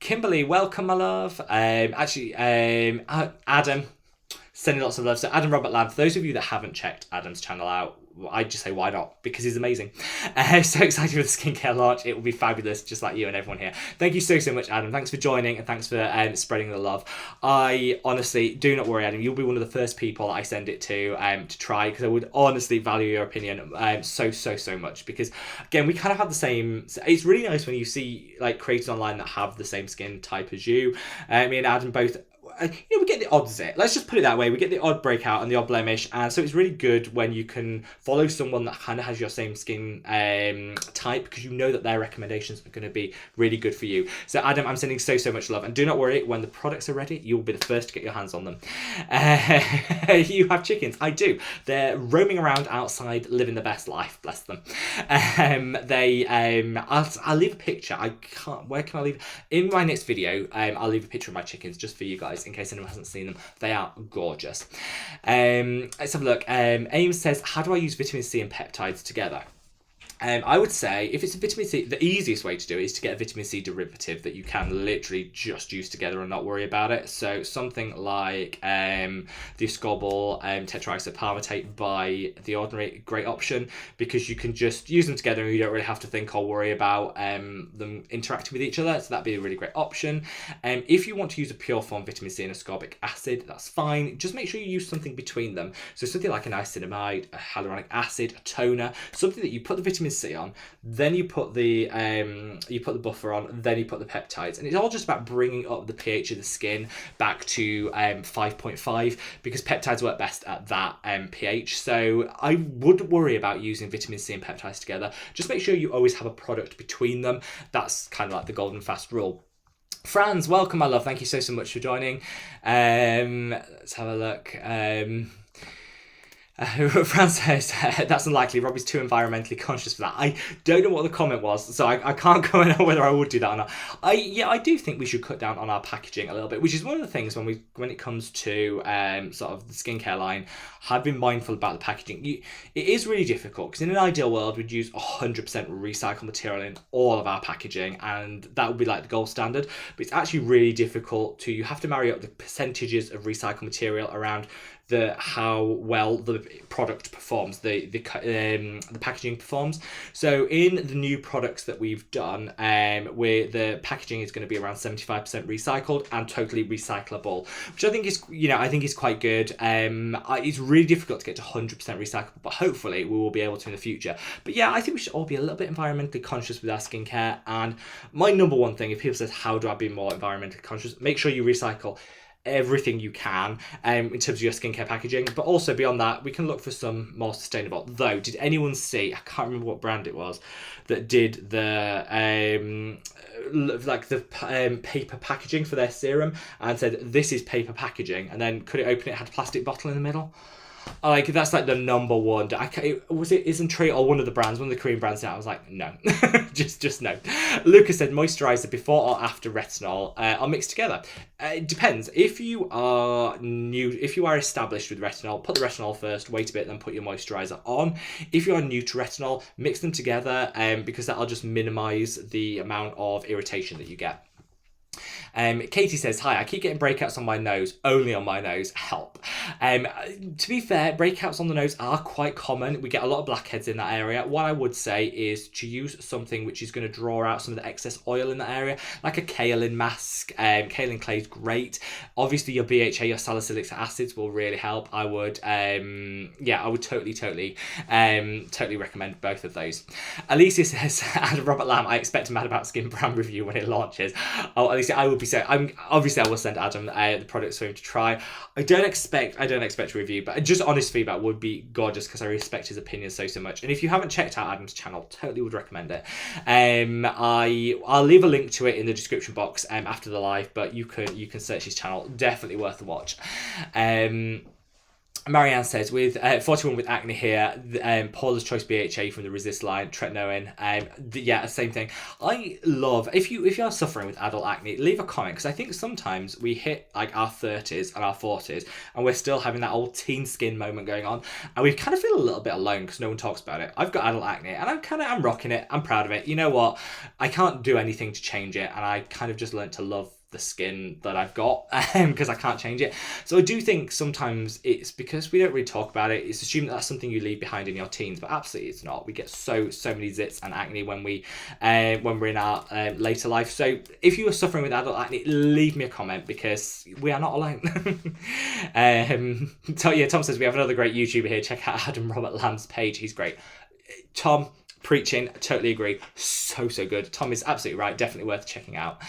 Kimberly, welcome, my love. Adam, sending lots of love. So Adam Robert Lamb, for those of you that haven't checked Adam's channel out, I'd just say why not, because he's amazing. So excited for the skincare launch. It will be fabulous, just like you and everyone here. Thank you so much, Adam. Thanks for joining, and thanks for spreading the love. I honestly, do not worry, Adam, you'll be one of the first people I send it to try, because I would honestly value your opinion so much, because again, we kind of have the same. It's really nice when you see like creators online that have the same skin type as you. Me and Adam both, we get the odd zit. Let's just put it that way. We get the odd breakout and the odd blemish, and so it's really good when you can follow someone that kind of has your same skin type, because you know that their recommendations are going to be really good for you. So Adam, I'm sending so much love, and do not worry, when the products are ready, you'll be the first to get your hands on them. You have chickens? I do. They're roaming around outside, living the best life. Bless them. I'll leave a picture. Where can I leave? In my next video, I'll leave a picture of my chickens just for you guys, in case anyone hasn't seen them. They are gorgeous. Let's have a look. Ames says, how do I use vitamin C and peptides together? I would say if it's a vitamin C, the easiest way to do it is to get a vitamin C derivative that you can literally just use together and not worry about it. So something like the Ascorbal tetraisopalmitate by The Ordinary, great option, because you can just use them together and you don't really have to think or worry about them interacting with each other. So that'd be a really great option. If you want to use a pure form vitamin C and ascorbic acid, that's fine. Just make sure you use something between them. So something like a niacinamide, a hyaluronic acid, a toner, something that you put the vitamin vitamin C on, then you put the buffer on, then you put the peptides, and it's all just about bringing up the pH of the skin back to 5.5, because peptides work best at that pH. So I would worry about using vitamin C and peptides together. Just make sure you always have a product between them. That's kind of like the golden fast rule. Franz, welcome, my love. Thank you so much for joining. Let's have a look. Franz says, that's unlikely. Robbie's too environmentally conscious for that. I don't know what the comment was, so I can't comment on whether I would do that or not. I do think we should cut down on our packaging a little bit, which is one of the things when it comes to sort of the skincare line. I've been mindful about the packaging. It is really difficult, because in an ideal world, we'd use 100% recycled material in all of our packaging, and that would be like the gold standard. But it's actually really difficult you have to marry up the percentages of recycled material around how well the product performs, the packaging performs. So in the new products that we've done, where the packaging is going to be around 75% recycled and totally recyclable, which I think is quite good. It's really difficult to get to 100% recyclable, but hopefully we will be able to in the future. But yeah, I think we should all be a little bit environmentally conscious with our skincare. And my number one thing, if people say, how do I be more environmentally conscious? Make sure you recycle everything you can in terms of your skincare packaging, but also beyond that, we can look for some more sustainable. Though, did anyone see, I can't remember what brand it was, that did the paper packaging for their serum and said, this is paper packaging, and then could it open it, had a plastic bottle in the middle? Like, that's like the number one. Was it Isn't or one of the brands, one of the Korean brands now? I was like, no, just no. Lucas said moisturizer before or after retinol are mixed together. It depends. If you are established with retinol, put the retinol first, wait a bit, then put your moisturizer on. If you are new to retinol, mix them together because that'll just minimize the amount of irritation that you get. Katie says, hi, I keep getting breakouts on my nose, only on my nose, help. To be fair, breakouts on the nose are quite common. We get a lot of blackheads in that area. What I would say is to use something which is going to draw out some of the excess oil in that area, like a kaolin mask. Kaolin clay is great. Obviously your BHA, your salicylic acids will really help. I would totally recommend both of those. Alicia says, and Robert Lamb, I expect a Mad About Skin brand review when it launches. Oh, Alicia, I will send Adam the products for him to try. I don't expect a review, but just honest feedback would be gorgeous, because I respect his opinion so much. And if you haven't checked out Adam's channel, totally would recommend it. I'll leave a link to it in the description box after the live, but you can search his channel. Definitely worth a watch. Marianne says, with 41 with acne here, Paula's Choice BHA from the Resist line, tretinoin. Same thing. I love, if you are suffering with adult acne, leave a comment, because I think sometimes we hit like our 30s and our 40s and we're still having that old teen skin moment going on, and we kind of feel a little bit alone because no one talks about it. I've got adult acne and I'm rocking it. I'm proud of it. You know what? I can't do anything to change it, and I kind of just learned to love the skin that I've got because I can't change it. So I do think sometimes it's because we don't really talk about it. It's assumed that that's something you leave behind in your teens, but absolutely it's not. We get so many zits and acne when we're in our later life. So if you are suffering with adult acne, leave me a comment, because we are not alone. Tom says, we have another great YouTuber here. Check out Adam Robert Lamb's page. He's great. Tom, preaching, totally agree. So good. Tom is absolutely right. Definitely worth checking out.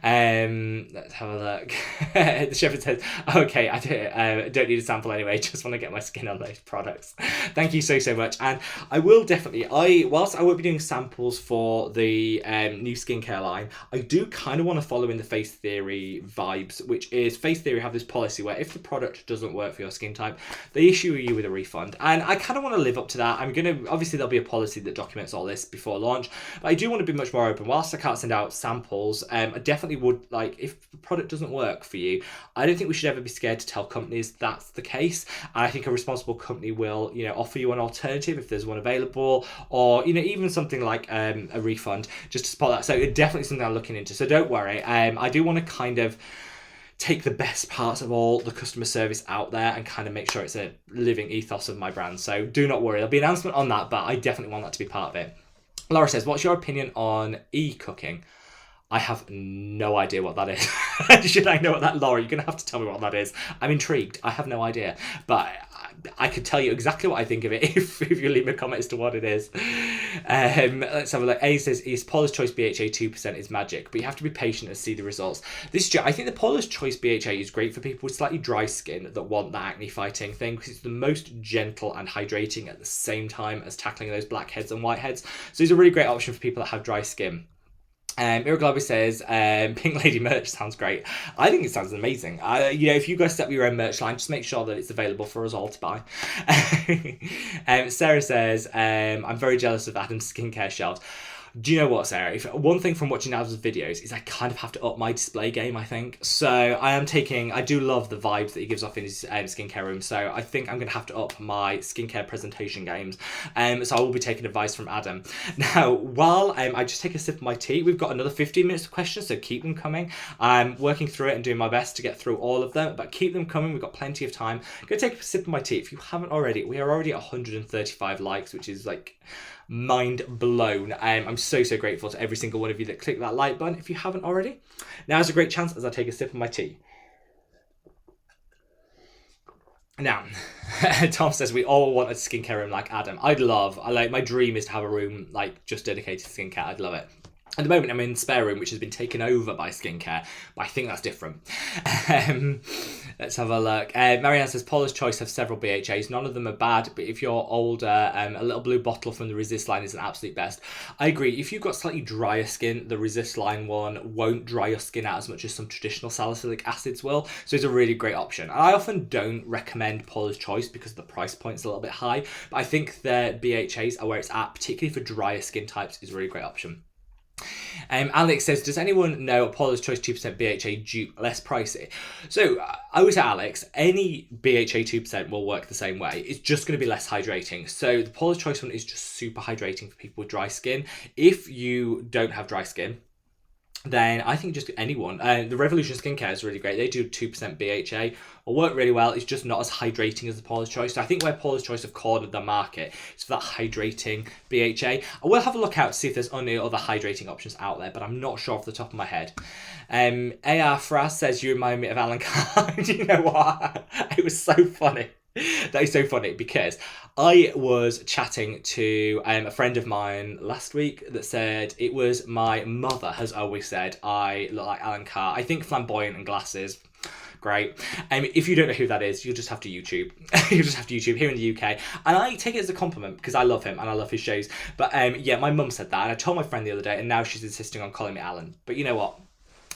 Let's have a look. The shepherd says, okay, I don't need a sample anyway. Just want to get my skin on those products. Thank you so much. And I will definitely, whilst I won't be doing samples for the new skincare line, I do kind of want to follow in the Face Theory vibes, which is Face Theory have this policy where if the product doesn't work for your skin type, they issue you with a refund. And I kind of want to live up to that. Obviously there'll be a policy that documents all this before launch, but I do want to be much more open. Whilst I can't send out samples, I definitely would, like, if the product doesn't work for you, I don't think we should ever be scared to tell companies that's the case. And I think a responsible company will, offer you an alternative if there's one available, or even something like a refund, just to spot that. So it's definitely something I'm looking into, so don't worry. I do want to kind of take the best parts of all the customer service out there and kind of make sure it's a living ethos of my brand. So do not worry, there'll be an announcement on that, but I definitely want that to be part of it. Laura says, what's your opinion on e-cooking? I have no idea what that is. Should I know what that, Laura? You're going to have to tell me what that is. I'm intrigued. I have no idea, but I could tell you exactly what I think of it if you leave me a comment as to what it is. Let's have a look. A says, is Paula's Choice BHA 2% is magic, but you have to be patient and see the results. This is true. I think the Paula's Choice BHA is great for people with slightly dry skin that want that acne fighting thing, because it's the most gentle and hydrating at the same time as tackling those blackheads and whiteheads. So it's a really great option for people that have dry skin. Irreglabi says, Pink Lady merch sounds great. I think it sounds amazing. If you guys set up your own merch line, just make sure that it's available for us all to buy. Sarah says, I'm very jealous of Adam's skincare shelves. Do you know what, Sarah? One thing from watching Adam's videos is I kind of have to up my display game, I think. So I do love the vibes that he gives off in his skincare room. So I think I'm going to have to up my skincare presentation games. So I will be taking advice from Adam. Now, while I just take a sip of my tea, we've got another 15 minutes of questions, so keep them coming. I'm working through it and doing my best to get through all of them, but keep them coming. We've got plenty of time. Go take a sip of my tea. If you haven't already, we are already at 135 likes, which is like mind blown. I'm so grateful to every single one of you that clicked that like button. If you haven't already, now's a great chance as I take a sip of my tea. Now, Tom says we all want a skincare room like Adam. My dream is to have a room like just dedicated to skincare. I'd love it. At the moment, I'm in the spare room, which has been taken over by skincare, but I think that's different. Let's have a look. Marianne says, Paula's Choice have several BHAs. None of them are bad, but if you're older, a little blue bottle from the Resist line is an absolute best. I agree. If you've got slightly drier skin, the Resist line one won't dry your skin out as much as some traditional salicylic acids will, so it's a really great option. And I often don't recommend Paula's Choice because the price point's a little bit high, but I think their BHAs are where it's at, particularly for drier skin types, is a really great option. Alex says, does anyone know Paula's Choice 2% BHA dupe less pricey? So I would say, Alex, any BHA 2% will work the same way. It's just going to be less hydrating. So the Paula's Choice one is just super hydrating for people with dry skin. If you don't have dry skin, then I think just anyone. The Revolution Skincare is really great. They do 2% BHA. Will work really well. It's just not as hydrating as the Paula's Choice. So I think where Paula's Choice have cornered the market is for that hydrating BHA. I will have a look out to see if there's any other hydrating options out there, but I'm not sure off the top of my head. AR Fraz says, you remind me of Alan Carr. Do you know what? It was so funny. That is so funny because I was chatting to a friend of mine last week that said it was my mother has always said I look like Alan Carr. I think flamboyant and glasses. Great. If you don't know who that is, you'll just have to YouTube. You'll just have to YouTube here in the UK. And I take it as a compliment because I love him and I love his shows. But yeah, my mum said that and I told my friend the other day and now she's insisting on calling me Alan. But you know what?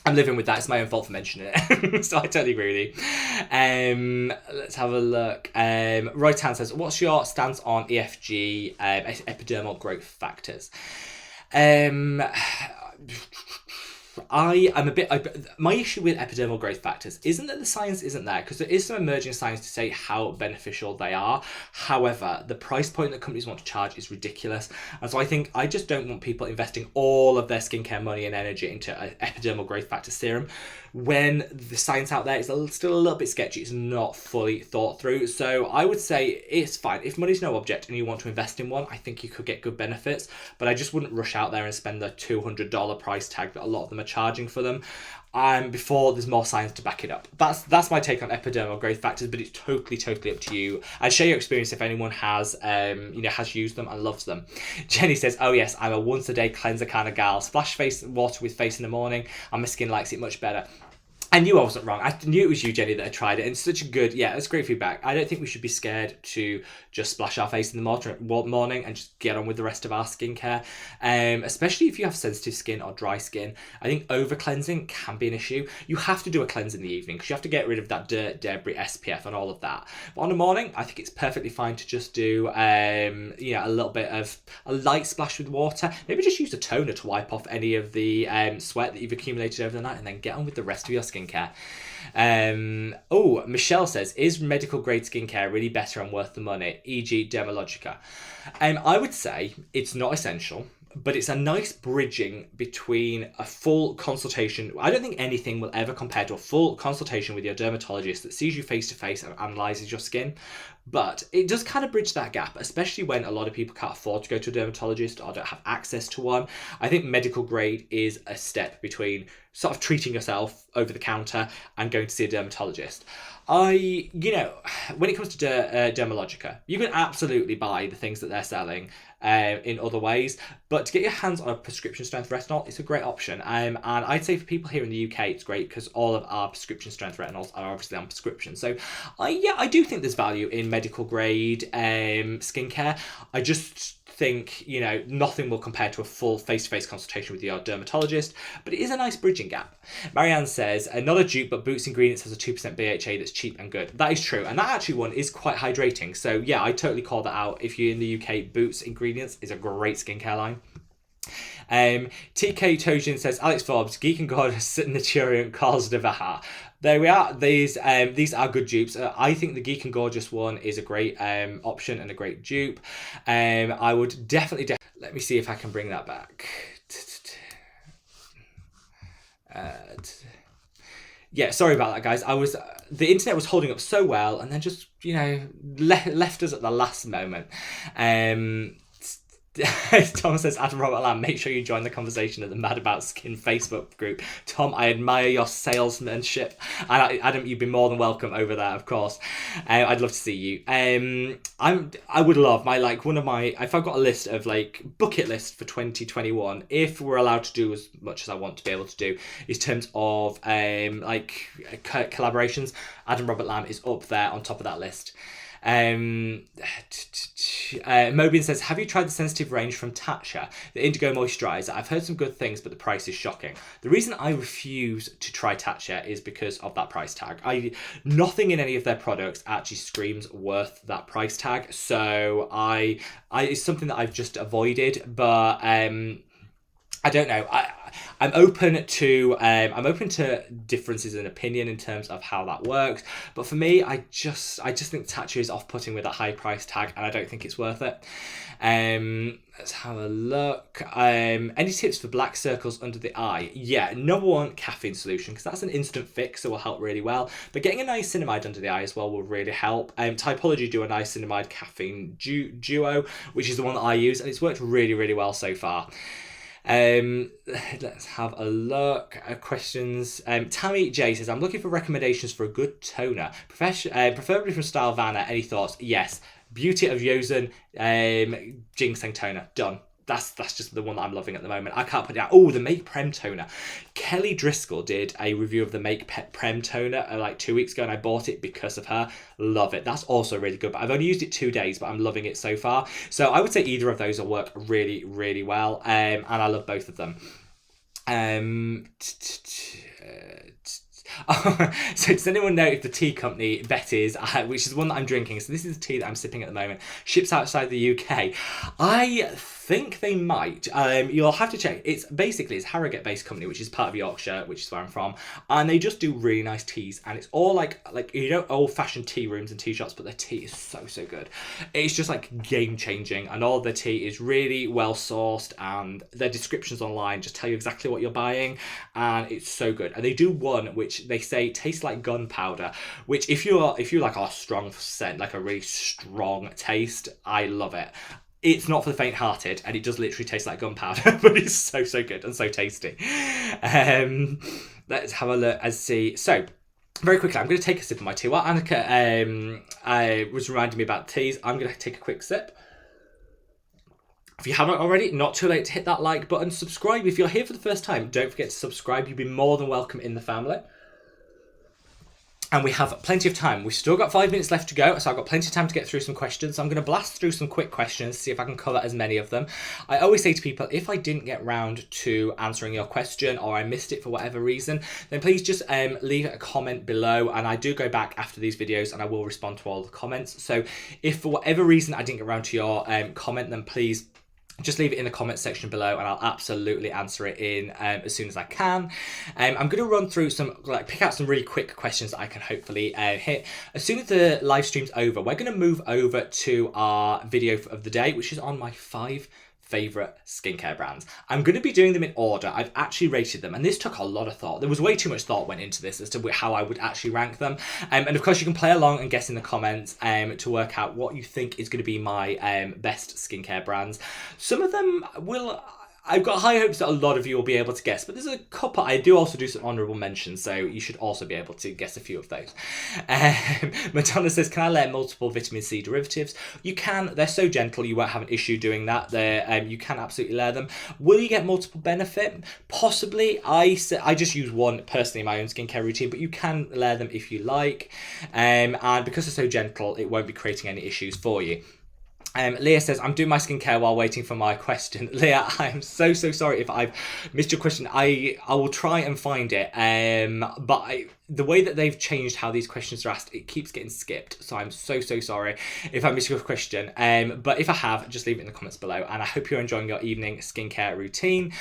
I'm living with that. It's my own fault for mentioning it. So I totally agree with you. Let's have a look. Right hand says, what's your stance on EFG, epidermal growth factors? My issue with epidermal growth factors isn't that the science isn't there, because there is some emerging science to say how beneficial they are. However, the price point that companies want to charge is ridiculous. And so I just don't want people investing all of their skincare money and energy into an epidermal growth factor serum when the science out there is still a little bit sketchy. It's not fully thought through. So I would say it's fine. If money's no object and you want to invest in one, I think you could get good benefits, but I just wouldn't rush out there and spend the $200 price tag that a lot of them are charging for them before there's more science to back it up. That's my take on epidermal growth factors, but it's totally up to you. And share your experience if anyone has has used them and loves them. Jenny says, oh yes, I'm a once a day cleanser kind of gal. Splash face water with face in the morning and my skin likes it much better. I knew I wasn't wrong. I knew it was you, Jenny, that had tried it. And it's such a good, that's great feedback. I don't think we should be scared to just splash our face in the morning and just get on with the rest of our skincare. Especially if you have sensitive skin or dry skin. I think over cleansing can be an issue. You have to do a cleanse in the evening because you have to get rid of that dirt, debris, SPF and all of that. But on the morning, I think it's perfectly fine to just do a little bit of a light splash with water. Maybe just use a toner to wipe off any of the sweat that you've accumulated over the night and then get on with the rest of your skincare. Michelle says, is medical grade skincare really better and worth the money, e.g. Dermalogica? I would say it's not essential, but it's a nice bridging between a full consultation. I don't think anything will ever compare to a full consultation with your dermatologist that sees you face to face and analyzes your skin. but it does kind of bridge that gap, especially when a lot of people can't afford to go to a dermatologist or don't have access to one. I think medical grade is a step between sort of treating yourself over the counter and going to see a dermatologist. You know, when it comes to Dermalogica, you can absolutely buy the things that they're selling in other ways, but to get your hands on a prescription strength retinol, it's a great option. And I'd say for people here in the UK, it's great because all of our prescription strength retinols are obviously on prescription. So I do think there's value in medical grade skincare. I just think, you know, nothing will compare to a full face-to-face consultation with your dermatologist, but it is a nice bridging gap. Marianne says, not a dupe, but Boots Ingredients has a 2% BHA that's cheap and good. That is true, and that actually one is quite hydrating. So yeah, I totally call that out. If you're in the UK, Boots Ingredients is a great skincare line. TK Tojin says, Alex Forbes, Geek and Goddess Naturian calls de Vaha. There we are. These are good dupes. I think the Geek and Gorgeous one is a great option and a great dupe. I would definitely let me see if I can bring that back. Yeah, sorry about that, guys. The internet was holding up so well, and then just, you know, left us at the last moment. Tom says, Adam Robert Lamb, make sure you join the conversation at the Mad About Skin Facebook group. Tom, I admire your salesmanship. And Adam, you'd be more than welcome over there, of course. I'd love to see you. I would love if I've got a list of bucket list for 2021, if we're allowed to do as much as I want to be able to do, in terms of collaborations, Adam Robert Lamb is up there on top of that list. Mobian says, have you tried the sensitive range from Tatcha, the Indigo Moisturizer? I've heard some good things, but the price is shocking. The reason I refuse to try Tatcha is because of that price tag. Nothing in any of their products actually screams worth that price tag. So it's something that I've just avoided, but I don't know. I'm open to differences in opinion in terms of how that works. But for me, I just think Tatcha is off-putting with that high price tag, and I don't think it's worth it. Let's have a look. Any tips for black circles under the eye? Yeah, number one, caffeine solution, because that's an instant fix, so will help really well. But getting a niacinamide under the eye as well will really help. Typology do a niacinamide caffeine duo, which is the one that I use, and it's worked really, really well so far. Let's have a look at questions. Tammy J says, I'm looking for recommendations for a good toner, preferably from Stylevana. Any thoughts? Yes. Beauty of Yosen Ginseng toner. Done. That's just the one that I'm loving at the moment. I can't put it out. Oh, the Make Prem toner. Kelly Driscoll did a review of the Make Prem toner 2 weeks ago, and I bought it because of her. Love it. That's also really good, but I've only used it 2 days, but I'm loving it so far. So I would say either of those will work really, really well, and I love both of them. So does anyone know if the tea company Betty's, which is one that I'm drinking, so this is the tea that I'm sipping at the moment, ships outside the UK? I think they might. You'll have to check. It's Harrogate based company, which is part of Yorkshire, which is where I'm from, and they just do really nice teas, and it's all like old fashioned tea rooms and tea shops, but their tea is so good. It's just game changing, and all their tea is really well sourced, and their descriptions online just tell you exactly what you're buying, and it's so good. And they do one which they say tastes like gunpowder, which if you like a strong scent, like a really strong taste, I love it. It's not for the faint-hearted, and it does literally taste like gunpowder, but it's so good and so tasty. Let's have a look and see. So, very quickly, I'm going to take a sip of my tea. While Annika was reminding me about teas, I'm going to take a quick sip. If you haven't already, not too late to hit that like button. Subscribe if you're here for the first time. Don't forget to subscribe. You'll be more than welcome in the family. And we have plenty of time. We've still got 5 minutes left to go, so I've got plenty of time to get through some questions. So I'm going to blast through some quick questions, see if I can cover as many of them. I always say to people, if I didn't get round to answering your question or I missed it for whatever reason, then please just leave a comment below, and I do go back after these videos and I will respond to all the comments. So if for whatever reason I didn't get round to your comment, then please just leave it in the comment section below, and I'll absolutely answer it in as soon as I can. I'm going to run through pick out some really quick questions that I can hopefully hit. As soon as the live stream's over, we're going to move over to our video of the day, which is on my 5 favorite skincare brands. I'm going to be doing them in order. I've actually rated them, and this took a lot of thought. There was way too much thought went into this as to how I would actually rank them. And of course, you can play along and guess in the comments to work out what you think is going to be my best skincare brands. Some of them will... I've got high hopes that a lot of you will be able to guess, but there's a couple. I do also do some honourable mentions, so you should also be able to guess a few of those. Madonna says, can I layer multiple vitamin C derivatives? You can. They're so gentle, you won't have an issue doing that. You can absolutely layer them. Will you get multiple benefit? Possibly. I just use one personally in my own skincare routine, but you can layer them if you like. And because they're so gentle, it won't be creating any issues for you. Leah says, I'm doing my skincare while waiting for my question. Leah, I'm so sorry if I've missed your question. I will try and find it. But the way that they've changed how these questions are asked, it keeps getting skipped. So I'm so sorry if I missed your question. But if I have, just leave it in the comments below. And I hope you're enjoying your evening skincare routine.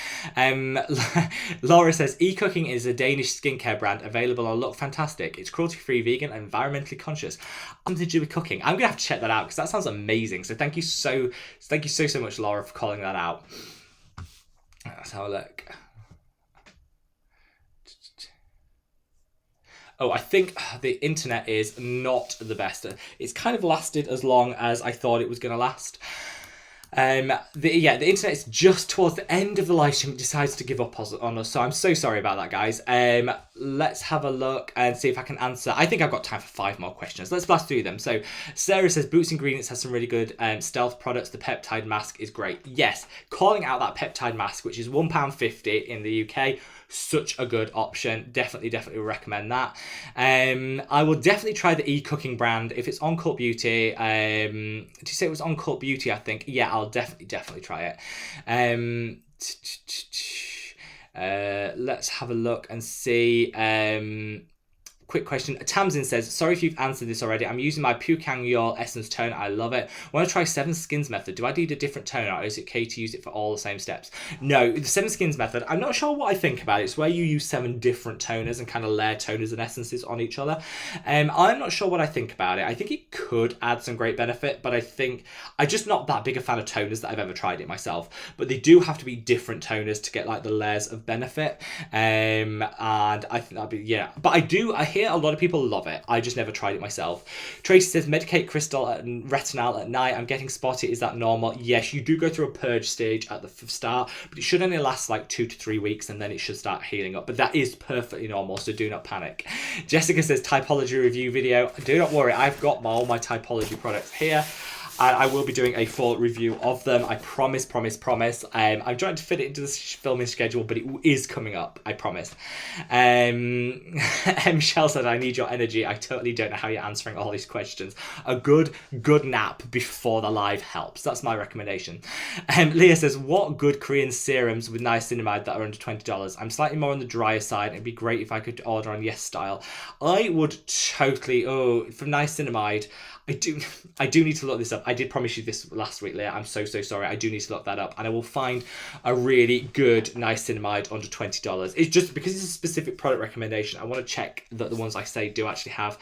Laura says, E-Cooking is a Danish skincare brand available on Look Fantastic. It's cruelty-free, vegan, and environmentally conscious. I'm to do with cooking. I'm gonna have to check that out because that sounds amazing. So thank you so much, Laura, for calling that out. Let's have a look. Oh, I think the internet is not the best. It's kind of lasted as long as I thought it was going to last. The internet is just towards the end of the live stream. It decides to give up on us, so I'm so sorry about that, guys. Let's have a look and see if I can answer. I think I've got time for 5 more questions. Let's blast through them. So Sarah says, Boots Ingredients has some really good stealth products. The peptide mask is great. Yes, calling out that peptide mask, which is £1.50 in the UK. Such a good option. Definitely recommend that. I will definitely try the E-Cooking brand if it's on Cult Beauty. Did you say it was on Cult Beauty? I think. Yeah, I'll definitely try it. Let's have a look and see. Quick question. Tamsin says, sorry if you've answered this already. I'm using my Pukang Yol Essence Toner. I love it. Want to try 7 Skins method. Do I need a different toner, or is it okay to use it for all the same steps? No, the 7 Skins method, I'm not sure what I think about it. It's where you use 7 different toners and kind of layer toners and essences on each other. I'm not sure what I think about it. I think it could add some great benefit, but I think I'm just not that big a fan of toners that I've ever tried it myself. But they do have to be different toners to get like the layers of benefit. And I think that'd be, yeah. But I hear a lot of people love it. I just never tried it myself. Tracy says, medicate crystal and retinol at night. I'm getting spotty. Is that normal? Yes, you do go through a purge stage at the start, but it should only last like 2 to 3 weeks, and then it should start healing up. But that is perfectly normal, so do not panic. Jessica says, typology review video. Do not worry, I've got all my typology products here. And I will be doing a full review of them. I promise. I'm trying to fit it into the filming schedule, but it is coming up. I promise. Michelle said, I need your energy. I totally don't know how you're answering all these questions. A good nap before the live helps. That's my recommendation. Leah says, what good Korean serums with niacinamide that are under $20? I'm slightly more on the drier side. It'd be great if I could order on Yes Style. I would totally, for niacinamide, I do need to look this up. I did promise you this last week, Leah. I'm so sorry. I do need to look that up, and I will find a really good niacinamide under $20. It's just because it's a specific product recommendation. I want to check that the ones I say do actually have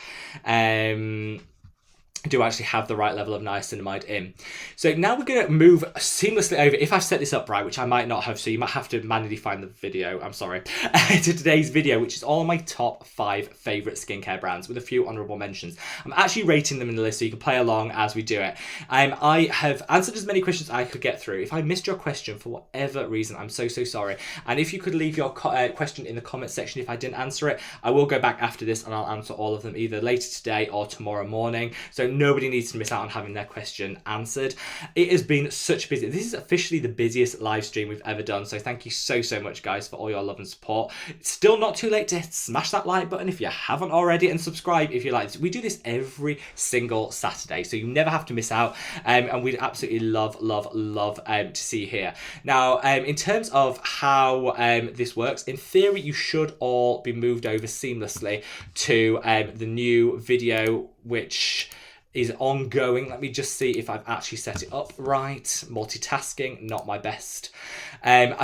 the right level of niacinamide in. So now we're going to move seamlessly over, if I've set this up right, which I might not have, so you might have to manually find the video, I'm sorry, to today's video, which is all my top 5 favourite skincare brands with a few honourable mentions. I'm actually rating them in the list so you can play along as we do it. I have answered as many questions as I could get through. If I missed your question for whatever reason, I'm so sorry. And if you could leave your question in the comment section if I didn't answer it, I will go back after this and I'll answer all of them either later today or tomorrow morning. So nobody needs to miss out on having their question answered. It has been such busy. This is officially the busiest live stream we've ever done. So thank you so much, guys, for all your love and support. It's still not too late to smash that like button if you haven't already, and subscribe if you like this. We do this every single Saturday, so you never have to miss out. And we'd absolutely love to see you here. Now, in terms of how this works, in theory, you should all be moved over seamlessly to the new video, which is ongoing. Let me just see if I've actually set it up right. Multitasking, not my best.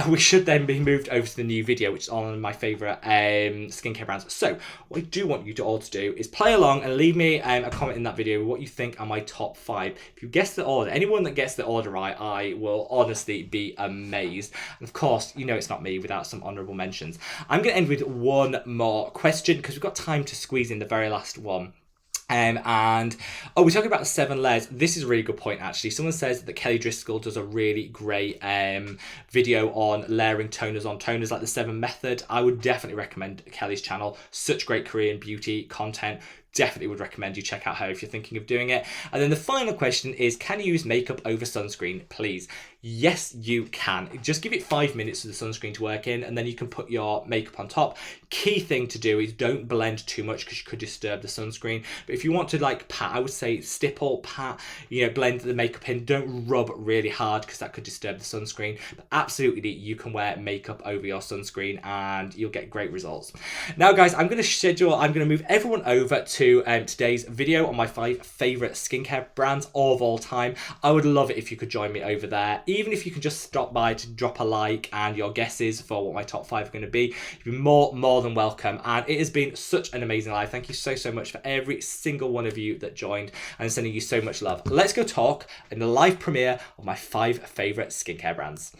We should then be moved over to the new video, which is on my favourite skincare brands. So what I do want you to all to do is play along and leave me a comment in that video what you think are my top 5. If you guess the order, anyone that gets the order right, I will honestly be amazed. And of course, you know it's not me without some honourable mentions. I'm going to end with one more question because we've got time to squeeze in the very last one. We're talking about the 7 layers. This is a really good point, actually. Someone says that Kelly Driscoll does a really great video on layering toners on toners, like the 7 method. I would definitely recommend Kelly's channel. Such great Korean beauty content. Definitely would recommend you check out her if you're thinking of doing it. And then the final question is, can you use makeup over sunscreen, please? Yes, you can. Just give it 5 minutes for the sunscreen to work in, and then you can put your makeup on top. Key thing to do is don't blend too much because you could disturb the sunscreen. But if you want to like pat, I would say stipple, pat, you know, blend the makeup in. Don't rub really hard because that could disturb the sunscreen. But absolutely, you can wear makeup over your sunscreen and you'll get great results. Now, guys, I'm going to move everyone over to today's video on my 5 favourite skincare brands of all time. I would love it if you could join me over there. Even if you can just stop by to drop a like and your guesses for what my top 5 are going to be, you'd be more than welcome. And it has been such an amazing live. Thank you so much for every single one of you that joined, and sending you so much love. Let's go talk in the live premiere of my 5 favourite skincare brands.